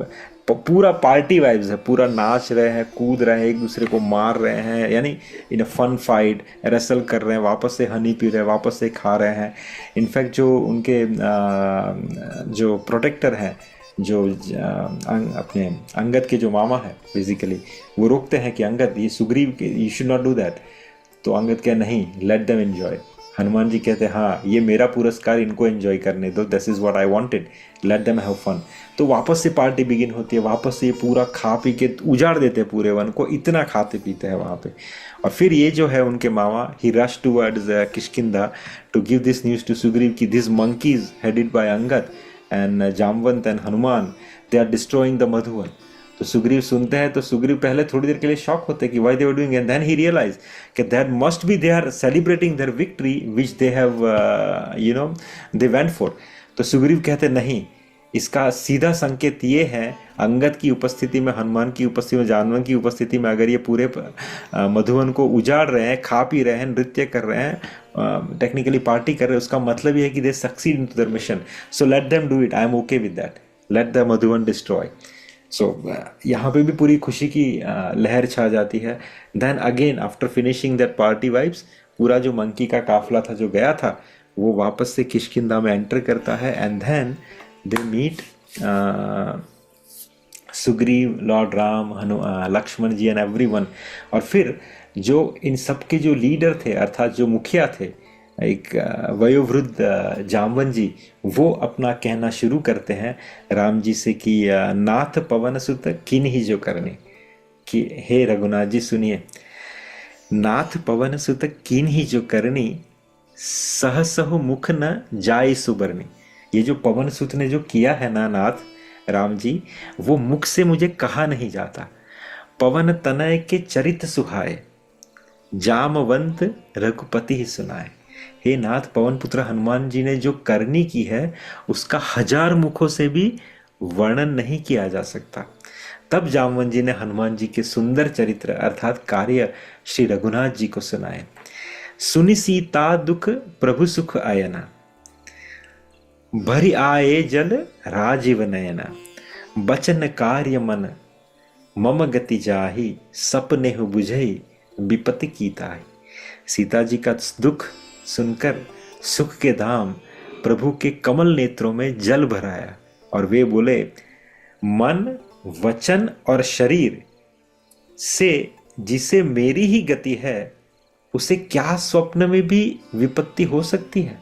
पूरा पार्टी वाइब्स है, पूरा नाच रहे हैं, कूद रहे हैं, एक दूसरे को मार रहे हैं, यानी इन अ फन फाइट रेसल कर रहे हैं, वापस से हनी पी रहे हैं, वापस से खा रहे हैं. इनफैक्ट जो उनके जो प्रोटेक्टर हैं, जो अपने अंगद के जो मामा है बेसिकली, वो रोकते हैं कि अंगद ये सुग्रीव के, you should not do that. तो अंगद कहे नहीं, let them enjoy. Hanuman ji कहते हैं हाँ ये मेरा पुरस्कार, इनको एंजॉय करने दो, this is what I wanted, let them have fun. तो वापस से पार्टी बिगिन होती है, वापस से ये पूरा खा पी के उजाड़ देते हैं पूरे वन को, इतना खाते पीते हैं वहाँ पे. और फिर ये जो है उनके मामा, he rush towards Kishkindha to give this news to Sugriv कि this monkeys headed by Angad and Jamvant and Hanuman, they are destroying the Madhuvan. तो सुग्रीव सुनते हैं, तो सुग्रीव पहले थोड़ी देर के लिए शॉक होते हैं कि why they were doing, and then he realize कि that must be they are celebrating their victory which they have they went for. तो सुग्रीव कहते नहीं, इसका सीधा संकेत ये है, अंगद की उपस्थिति में, हनुमान की उपस्थिति में, जानवन की उपस्थिति में अगर ये पूरे मधुवन को उजाड़ रहे हैं, खा पी रहे हैं, नृत्य कर रहे हैं, टेक्निकली पार्टी कर रहे हैं, उसका मतलब ये है कि they succeed in to their mission. So let them do it, I am okay with that, let the Madhuvan destroy. So यहाँ पे भी पूरी खुशी की लहर छा जाती है. Then again after finishing that party vibes, पूरा जो मंकी का काफिला था जो गया था, वो वापस से किष्किंधा में एंटर करता है. And then they meet Sugriva, lord Ram, Lakshman ji and everyone. और फिर जो इन सब के जो लीडर थे, अर्थात जो मुखिया थे, एक वयोवृद्ध जामवन जी, वो अपना कहना शुरू करते हैं राम जी से कि नाथ पवन सुत किन ही जो करनी, कि हे रघुनाथ जी सुनिए, नाथ पवन सुत किन ही जो करनी, सहसहु मुख न जाय सुबरनी. ये जो पवन सुत ने जो किया है ना नाथ राम जी, वो मुख से मुझे कहा नहीं जाता. पवन तनय के चरित सुहाए, जामवंत रघुपति ही सुनाए. हे नाथ, पवन पुत्र हनुमान जी ने जो करनी की है, उसका 1000 मुखों से भी वर्णन नहीं किया जा सकता. तब जामवन जी ने हनुमान जी के सुंदर चरित्र अर्थात कार्य श्री रघुनाथ जी को सुनाए. सुनि सीता दुख प्रभु सुख आयना, भरि आए जल राजीव नयना, बचन कार्य मन मम गति जाहि, सपने हो बुझई विपत्ति की ताहि. सीता जी का दुख सुनकर सुख के धाम प्रभु के कमल नेत्रों में जल भराया, और वे बोले, मन वचन और शरीर से जिसे मेरी ही गति है, उसे क्या स्वप्न में भी विपत्ति हो सकती है.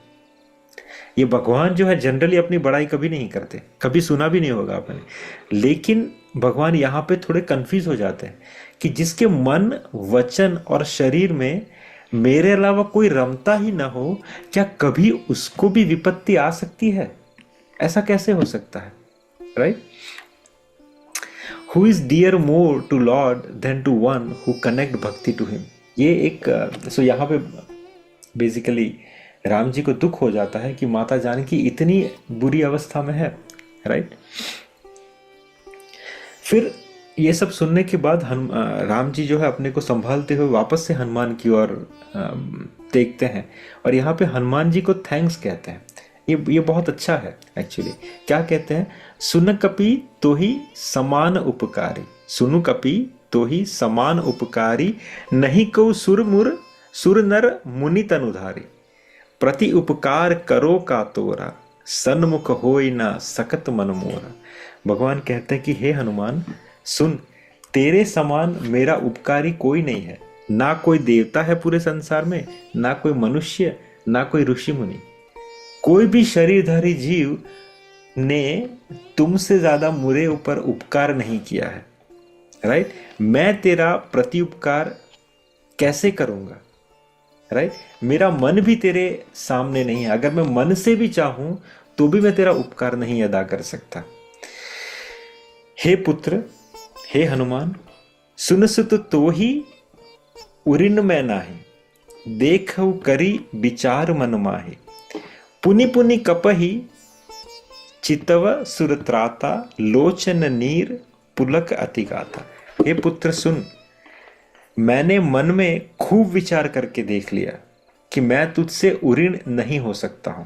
ये भगवान जो है जनरली अपनी बड़ाई कभी नहीं करते, कभी सुना भी नहीं होगा आपने, लेकिन भगवान यहाँ पे थोड़े कंफ्यूज हो जाते हैं कि जिसके मन वचन और शरीर में मेरे अलावा कोई रमता ही ना हो, क्या कभी उसको भी विपत्ति आ सकती है? ऐसा कैसे हो सकता है, right? Who is dear more to Lord than to one who connect भक्ति to him. ये एक सो यहाँ पे बेसिकली राम जी को दुख हो जाता है कि माता जानकी इतनी बुरी अवस्था में है, राइट? फिर ये सब सुनने के बाद राम जी जो है अपने को संभालते हुए वापस से हनुमान की ओर देखते हैं, और यहाँ पे हनुमान जी को थैंक्स कहते हैं. ये बहुत अच्छा है एक्चुअली. क्या कहते हैं? सुन कपि तो ही समान उपकारी, सुनु कपि तो ही समान उपकारी, नहीं को सुर मुर सुर नर मुनि तनुधारी, प्रति उपकार करो का तोरा, सन्मुख होई ना सकत मन मोरा. भगवान कहते हैं कि हे हनुमान सुन, तेरे समान मेरा उपकारी कोई नहीं है, ना कोई देवता है पूरे संसार में, ना कोई मनुष्य, ना कोई ऋषि मुनि. कोई भी शरीरधारी जीव ने तुमसे ज्यादा मुझे ऊपर उपकार नहीं किया है, राइट? मैं तेरा प्रति उपकार कैसे करूंगा, राइट? मेरा मन भी तेरे सामने नहीं है, अगर मैं मन से भी चाहूं तो भी मैं तेरा उपकार नहीं अदा कर सकता. हे पुत्र, हे हनुमान, सुन सुत तो ही उरिन में नाही, देखऊ करी विचार मन माही, पुनि पुनि कपही चितव सुरत्राता, लोचन नीर पुलक अति गाता। हे पुत्र सुन, मैंने मन में खूब विचार करके देख लिया कि मैं तुझसे उऋण नहीं हो सकता हूं।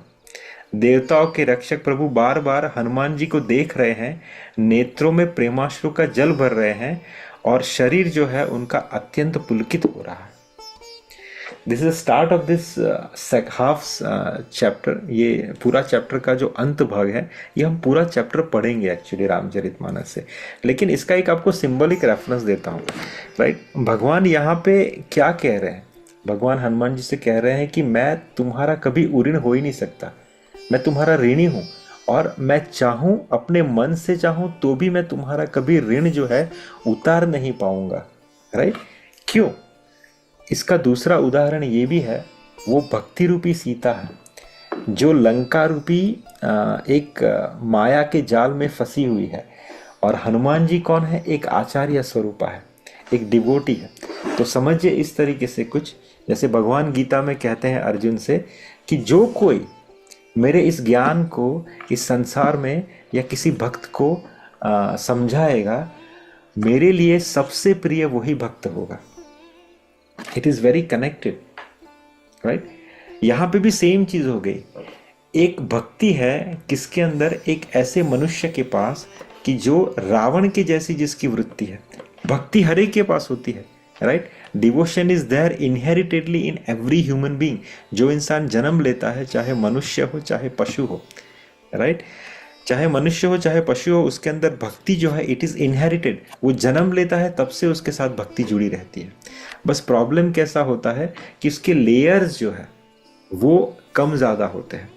देवताओं के रक्षक प्रभु बार बार हनुमान जी को देख रहे हैं, नेत्रों में प्रेमाश्रु का जल भर रहे हैं और शरीर जो है उनका अत्यंत पुलकित हो रहा है। This is start of this half chapter. ये पूरा चैप्टर का जो अंत भाग है, ये हम पूरा चैप्टर पढ़ेंगे एक्चुअली रामचरितमानस से, लेकिन इसका एक आपको सिंबलिक रेफरेंस देता हूँ। राइट, भगवान यहाँ पे क्या कह रहे हैं? भगवान हनुमान जी से कह रहे हैं कि मैं तुम्हारा कभी उऋण हो ही नहीं सकता, मैं तुम्हारा ऋणी हूँ, और मैं चाहूँ, अपने मन से चाहूँ तो भी मैं तुम्हारा कभी ऋण जो है उतार नहीं पाऊंगा। राइट, क्यों? इसका दूसरा उदाहरण ये भी है, वो भक्ति रूपी सीता है जो लंका रूपी एक माया के जाल में फंसी हुई है, और हनुमान जी कौन है? एक आचार्य स्वरूपा है, एक डिवोटी है। तो समझिए इस तरीके से कुछ, जैसे भगवान गीता में कहते हैं अर्जुन से कि जो कोई मेरे इस ज्ञान को इस संसार में या किसी भक्त को समझाएगा, मेरे लिए सबसे प्रिय वही भक्त होगा। It is very connected. Right, यहां पे भी सेम चीज हो गई। एक भक्ति है किसके अंदर? एक ऐसे मनुष्य के पास कि जो रावण के जैसी जिसकी वृत्ति है। भक्ति हर एक के पास होती है। Right, devotion is there inheritedly in every human being. जो इंसान जन्म लेता है, चाहे मनुष्य हो चाहे पशु हो, राइट, चाहे मनुष्य हो चाहे पशु हो, उसके अंदर भक्ति जो है इट इज इनहेरिटेड। वो जन्म लेता है तब से उसके साथ भक्ति जुड़ी रहती है। बस प्रॉब्लम कैसा होता है कि उसके लेयर्स जो है वो कम ज़्यादा होते हैं।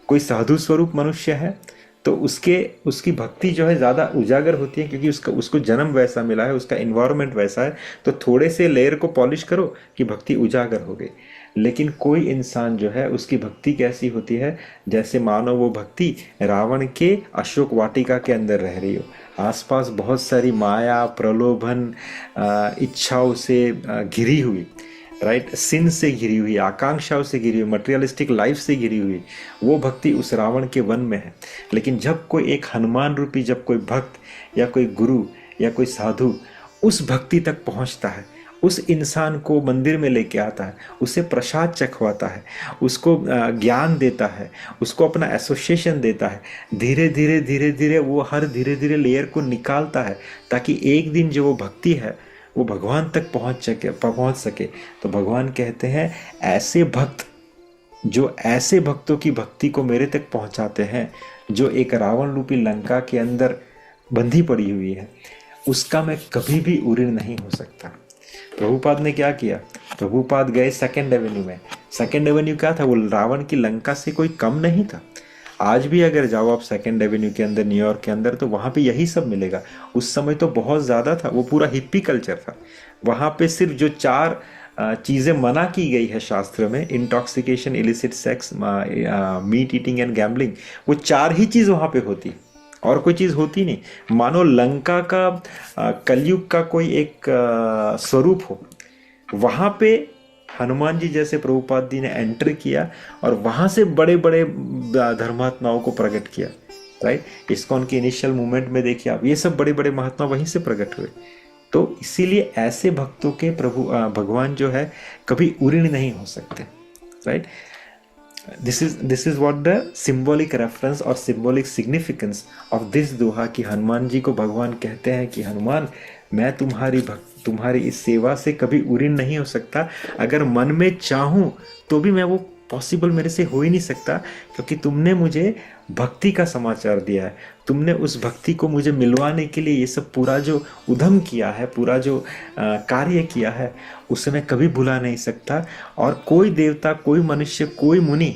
कोई साधु स्वरूप मनुष्य है तो उसकी भक्ति जो है ज़्यादा उजागर होती है, क्योंकि उसको जन्म वैसा मिला है, उसका इन्वायरमेंट वैसा है, तो थोड़े से लेयर को पॉलिश करो कि भक्ति उजागर हो गई। लेकिन कोई इंसान जो है उसकी भक्ति कैसी होती है? जैसे मानो वो भक्ति रावण के अशोक वाटिका के अंदर रह रही हो, आसपास बहुत सारी माया, प्रलोभन, इच्छाओं से घिरी हुई, राइट, सिन से घिरी हुई, आकांक्षाओं से घिरी हुई, मटेरियलिस्टिक लाइफ से घिरी हुई, वो भक्ति उस रावण के वन में है। लेकिन जब कोई एक हनुमान रूपी, जब कोई भक्त या कोई गुरु या कोई साधु उस भक्ति तक पहुंचता है, उस इंसान को मंदिर में लेके आता है, उसे प्रसाद चखवाता है, उसको ज्ञान देता है, उसको अपना एसोसिएशन देता है, धीरे धीरे धीरे धीरे वो हर धीरे धीरे लेयर को निकालता है, ताकि एक दिन जो वो भक्ति है वो भगवान तक पहुंच सके। तो भगवान कहते हैं ऐसे भक्त जो ऐसे भक्तों की भक्ति को मेरे तक पहुंचाते हैं, जो एक रावण रूपी लंका के अंदर बंधी पड़ी हुई है, उसका मैं कभी भी उऋण नहीं हो सकता। प्रभुपाद ने क्या किया? प्रभुपाद गए सेकंड एवेन्यू में। सेकंड एवेन्यू क्या था? वो रावण की लंका से कोई कम नहीं था। आज भी अगर जाओ आप सेकंड एवेन्यू के अंदर, न्यूयॉर्क के अंदर, तो वहाँ पे यही सब मिलेगा। उस समय तो बहुत ज़्यादा था, वो पूरा हिप्पी कल्चर था। वहाँ पे सिर्फ जो 4 चीज़ें मना की गई है शास्त्र में, intoxication, illicit sex, meat eating and gambling, वो 4 ही चीज़ वहाँ पे होती, और कोई चीज़ होती नहीं। मानो लंका का कलयुग का कोई एक स्वरूप हो, वहाँ पे हनुमान जी जैसे प्रभुपाद जी ने एंटर किया और वहाँ से बड़े बड़े धर्मात्माओं को प्रकट किया। राइट, इस्कॉन की इनिशियल मूवमेंट में देखिए आप, ये सब बड़े बड़े महात्मा वहीं से प्रकट हुए। तो इसीलिए ऐसे भक्तों के भगवान जो है कभी उऋण नहीं हो सकते। Right, this is what the symbolic reference और सिंबॉलिक सिग्निफिकेंस ऑफ दिस दोहा, कि हनुमान जी को भगवान कहते हैं कि हनुमान, मैं तुम्हारी इस सेवा से कभी उऋण नहीं हो सकता। अगर मन में चाहूं तो भी मैं वो पॉसिबल मेरे से हो ही नहीं सकता, क्योंकि तुमने मुझे भक्ति का समाचार दिया है। तुमने उस भक्ति को मुझे मिलवाने के लिए ये सब पूरा जो उद्यम किया है, पूरा जो कार्य किया है, उसे मैं कभी भुला नहीं सकता। और कोई देवता, कोई मनुष्य, कोई मुनि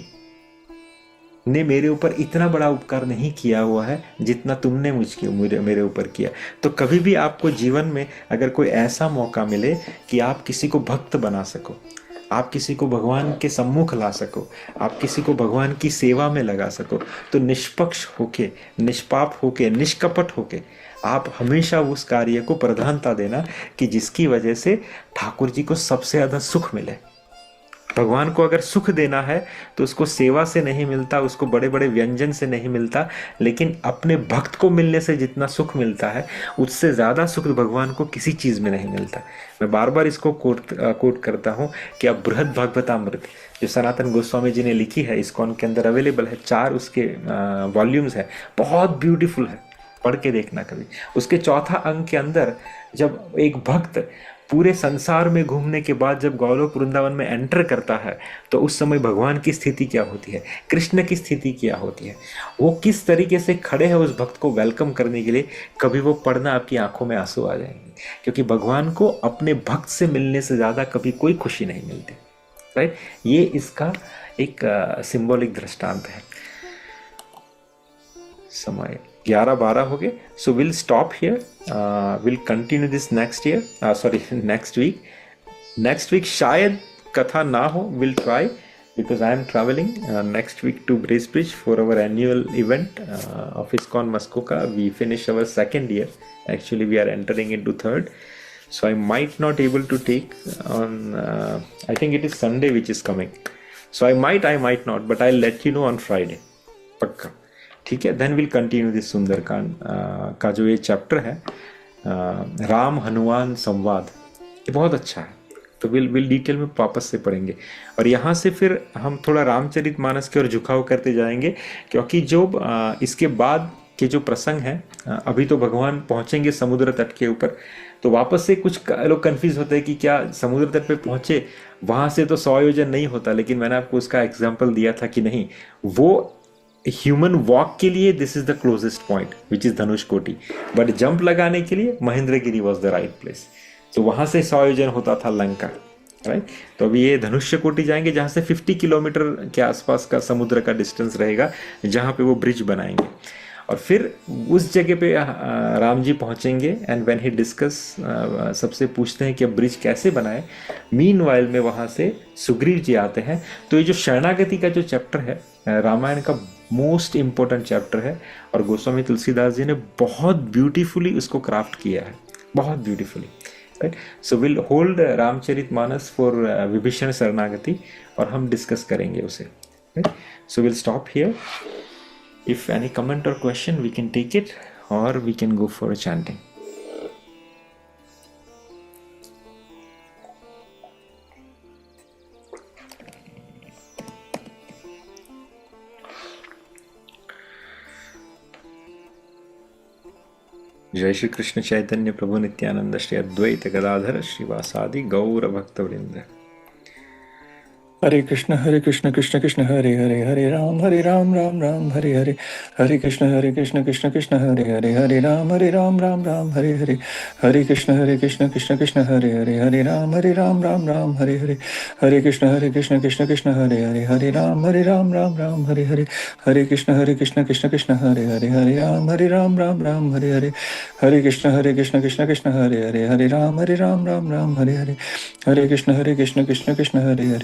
ने मेरे ऊपर इतना बड़ा उपकार नहीं किया हुआ है जितना तुमने मेरे ऊपर किया। तो कभी भी आपको जीवन में अगर कोई ऐसा मौका मिले कि आप किसी को भक्त बना सको, आप किसी को भगवान के सम्मुख ला सको, आप किसी को भगवान की सेवा में लगा सको, तो निष्पक्ष होके, निष्पाप होके, निष्कपट होके आप हमेशा उस कार्य को प्रधानता देना कि जिसकी वजह से ठाकुर जी को सबसे ज्यादा सुख मिले। भगवान को अगर सुख देना है तो उसको सेवा से नहीं मिलता, उसको बड़े बड़े व्यंजन से नहीं मिलता, लेकिन अपने भक्त को मिलने से जितना सुख मिलता है उससे ज्यादा सुख भगवान को किसी चीज में नहीं मिलता। मैं बार बार इसको कोट करता हूँ कि अब बृहद भागवतामृत जो सनातन गोस्वामी जी ने लिखी है, इस्कॉन के अंदर अवेलेबल है, 4 उसके वॉल्यूम्स है, बहुत ब्यूटीफुल है, पढ़ के देखना कभी। उसके चौथा अंग के अंदर जब एक भक्त पूरे संसार में घूमने के बाद जब गोलोक वृंदावन में एंटर करता है तो उस समय भगवान की स्थिति क्या होती है, कृष्ण की स्थिति क्या होती है, वो किस तरीके से खड़े हैं उस भक्त को वेलकम करने के लिए, कभी वो पढ़ना, आपकी आंखों में आंसू आ जाएंगे। क्योंकि भगवान को अपने भक्त से मिलने से ज्यादा कभी कोई खुशी नहीं मिलती, राइट। ये इसका एक सिंबॉलिक दृष्टांत है। समय 11-12 हो गए, so will stop here, will continue this next year, sorry next week शायद कथा ना हो, will try because I am traveling next week to Bracebridge for our annual event of ISKCON Muskoka. We finish our second year. Actually, we are entering into third. So I might not able to take on, I think it is Sunday which is coming. So I might not, but I'll let you know on Friday. पक्का, ठीक है। Then will continue this Sundarkand का जो ये chapter है, राम हनुमान संवाद, ये बहुत अच्छा है। तो विल डिटेल में वापस से पढ़ेंगे और यहाँ से फिर हम थोड़ा रामचरितमानस की ओर झुकाव करते जाएंगे, क्योंकि जो इसके बाद के जो प्रसंग हैं, अभी तो भगवान पहुँचेंगे समुद्र तट के ऊपर, तो वापस से कुछ लोग कंफ्यूज होते हैं कि क्या समुद्र तट पे पहुँचे, वहाँ से तो 100 योजन नहीं होता, लेकिन मैंने आपको उसका एग्जाम्पल दिया था कि नहीं, वो ह्यूमन वॉक के लिए this is the closest point which is Dhanush Koti, but jump लगाने के लिए Mahendragiri was the right place. तो वहां से 100 योजन होता था लंका, राइट। तो अभी ये धनुष्य कोटि जाएंगे जहां से 50 किलोमीटर के आसपास का समुद्र का डिस्टेंस रहेगा, जहां पे वो ब्रिज बनाएंगे और फिर उस जगह पे राम जी पहुंचेंगे एंड व्हेन ही डिस्कस, सबसे पूछते हैं कि अब ब्रिज कैसे बनाए। मीनवाइल में वहां से सुग्रीव जी आते हैं। तो ये जो शरणागति का जो चैप्टर है रामायण का मोस्ट इम्पोर्टेंट चैप्टर है और गोस्वामी तुलसीदास जी ने बहुत ब्यूटीफुली उसको क्राफ्ट किया है, बहुत beautifully, right. So will hold Ramcharitmanas for Vibhishan शरणागति और हम डिस्कस करेंगे उसे, right. So will stop here. If any comment or question, we can take it or we can go for chanting. जय श्री कृष्ण चैतन्य प्रभु नित्यानंद श्री अद्वैत गदाधर श्रीवासादि गौर भक्तवृंद। हरे कृष्ण कृष्ण कृष्ण हरे हरे, हरे राम राम राम हरे हरे, हरे कृष्ण कृष्ण कृष्ण हरे हरे, हरे राम राम राम हरे हरे, हरे कृष्ण कृष्ण कृष्ण हरे हरे, हरे राम राम राम हरे हरे, हरे कृष्ण कृष्ण कृष्ण हरे हरे, हरे राम राम राम हरे हरे, हरे कृष्ण कृष्ण कृष्ण हरे हरे, हरे राम राम हरे हरे, हरे कृष्ण कृष्ण कृष्ण हरे हरे, हरे राम राम हरे हरे, हरे कृष्ण कृष्ण कृष्ण हरे हरे, हरे राम राम हरे हरे, हरे कृष्ण कृष्ण कृष्ण हरे हरे, हरे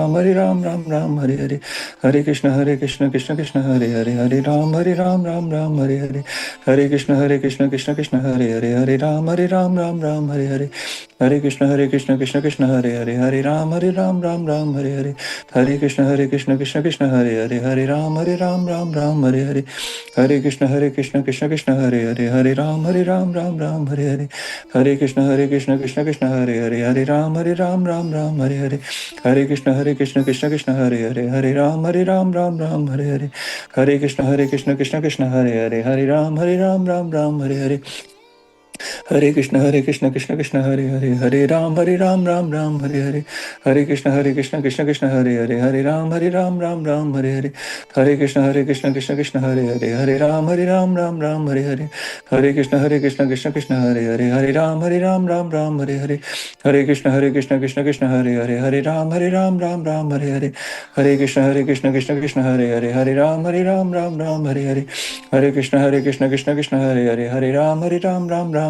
राम राम हरे हरे, हरे कृष्ण कृष्ण कृष्ण हरे हरे, हरे राम राम हरे हरे, हरे कृष्ण कृष्ण कृष्ण हरे हरे, हरे राम राम हरे हरे, हरे कृष्ण कृष्ण कृष्ण हरे हरे, हरे राम राम हरे हरे, हरे कृष्ण कृष्ण कृष्ण हरे हरे, हरे राम राम हरे हरे, हरे कृष्ण कृष्ण कृष्ण हरे हरे, हरे राम राम हरे हरे, हरे कृष्ण कृष्ण कृष्ण हरे हरे, हरे राम राम हरे हरे, हरे कृष्ण कृष्ण कृष्ण हरे हरे, हरे राम राम हरे हरे, हरे कृष्ण कृष्ण कृष्ण हरे हरे, हरे राम राम हरे हरे, हरे कृष्ण कृष्ण कृष्ण हरे हरे, हरे राम राम हरे हरे, हरे कृष्ण कृष्ण कृष्ण हरे हरे, हरे राम राम हरे हरे, हरे कृष्ण कृष्ण कृष्ण हरे हरे, हरे राम राम हरे हरे, हरे कृष्ण कृष्ण कृष्ण हरे हरे, हरे राम राम हरे हरे, हरे कृष्ण कृष्ण कृष्ण हरे हरे, हरे राम राम हरे हरे, हरे कृष्ण कृष्ण कृष्ण हरे हरे, हरे राम राम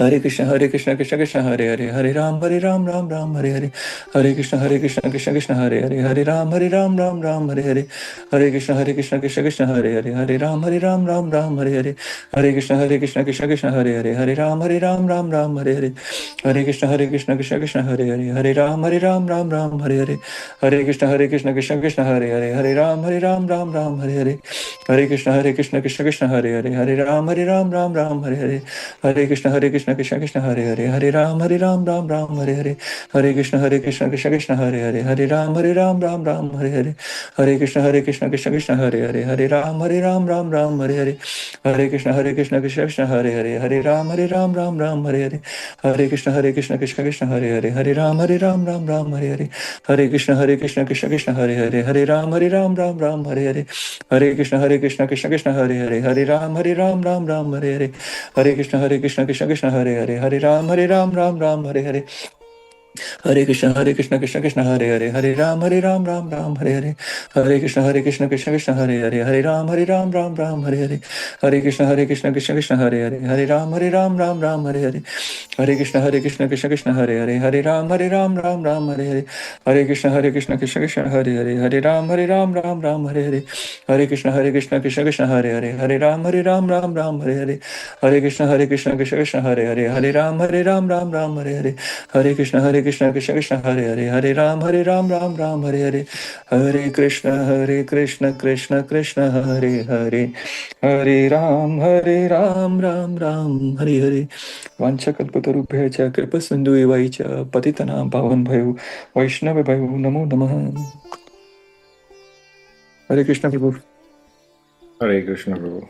हरे कृष्ण कृष्ण कृष्ण हरे हरे, हरे राम राम राम हरे हरे, हरे कृष्ण कृष्ण कृष्ण हरे हरे, हरे राम राम राम हरे हरे, हरे कृष्ण कृष्ण कृष्ण हरे हरे, हरे राम राम राम हरे हरे, हरे कृष्ण कृष्ण कृष्ण हरे हरे, हरे राम राम राम हरे हरे, हरे कृष्ण कृष्ण कृष्ण हरे हरे, हरे राम राम राम हरे हरे, हरे कृष्ण कृष्ण कृष्ण हरे हरे, हरे राम राम हरे हरे, हरे कृष्ण कृष्ण हरे हरे, हरे राम राम हरे हरे, हरे कृष्ण कृष्ण हरे हरे, हरे राम राम हरे हरे, हरे कृष्ण कृष्ण हरे हरे, हरे राम राम हरे हरे, हरे कृष्ण कृष्ण हरे हरे, हरे राम राम हरे हरे, हरे कृष्ण कृष्ण हरे हरे, हरे राम राम हरे हरे, हरे कृष्ण कृष्ण हरे हरे, हरे राम राम हरे हरे, हरे कृष्ण कृष्ण हरे हरे, हरे राम राम हरे हरे, हरे कृष्ण कृष्ण हरे हरे, हरे राम राम हरे हरे, हरे कृष्ण कृष्ण कृष्ण हरे हरे, हरे राम राम हरे हरे, हरे कृष्ण कृष्ण हरे हरे, हरे राम राम हरे हरे, हरे कृष्ण कृष्ण हरे हरे, हरे राम राम हरे हरे, हरे कृष्ण कृष्ण हरे हरे, हरे राम राम हरे हरे, हरे कृष्ण कृष्ण हरे हरे, हरे राम राम हरे हरे, हरे कृष्ण कृष्ण हरे हरे, हरे राम राम हरे हरे, हरे कृष्ण कृष्ण हरे हरे, हरे राम राम हरे हरे, हरे कृष्ण कृष्ण हरे हरे, हरे राम राम हरे हरे, हरे कृष्ण कृष्ण हरे हरे, हरे राम राम हरे हरे, हरे कृष्ण कृष्ण कृष्ण हरे हरे, हरे राम राम राम हरे हरे, वाञ्छकल्पतरुभ्यश्च कृपसिन्धुवैव च पतितनां पावनभयो वैष्णवभयो नमो नमः। हरे कृष्ण प्रभु। हरे कृष्ण प्रभु।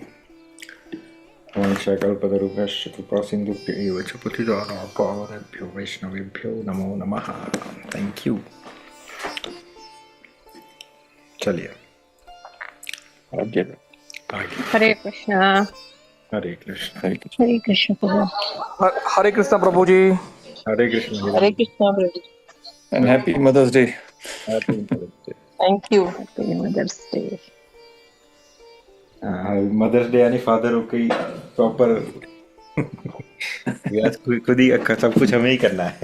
वंशकल्पतरुभ्यश्च कृपासिन्धुभ्य एव च पतितानां पावनेभ्यो वैष्णवेभ्यो नमो नमः। Thank you. चलिए आज्ञा। आगे। हरे कृष्णा। हरे कृष्ण। हरे कृष्ण। हरे कृष्ण प्रभु। हरे कृष्ण प्रभु जी। हरे कृष्ण हरे हिरण। कृष्णा प्रभु। And happy mother's day. Happy mother's day. Thank you. Happy mother's day. Mother's day यानी फादर की प्रॉपर आज खुद ही सब कुछ हमें ही करना है।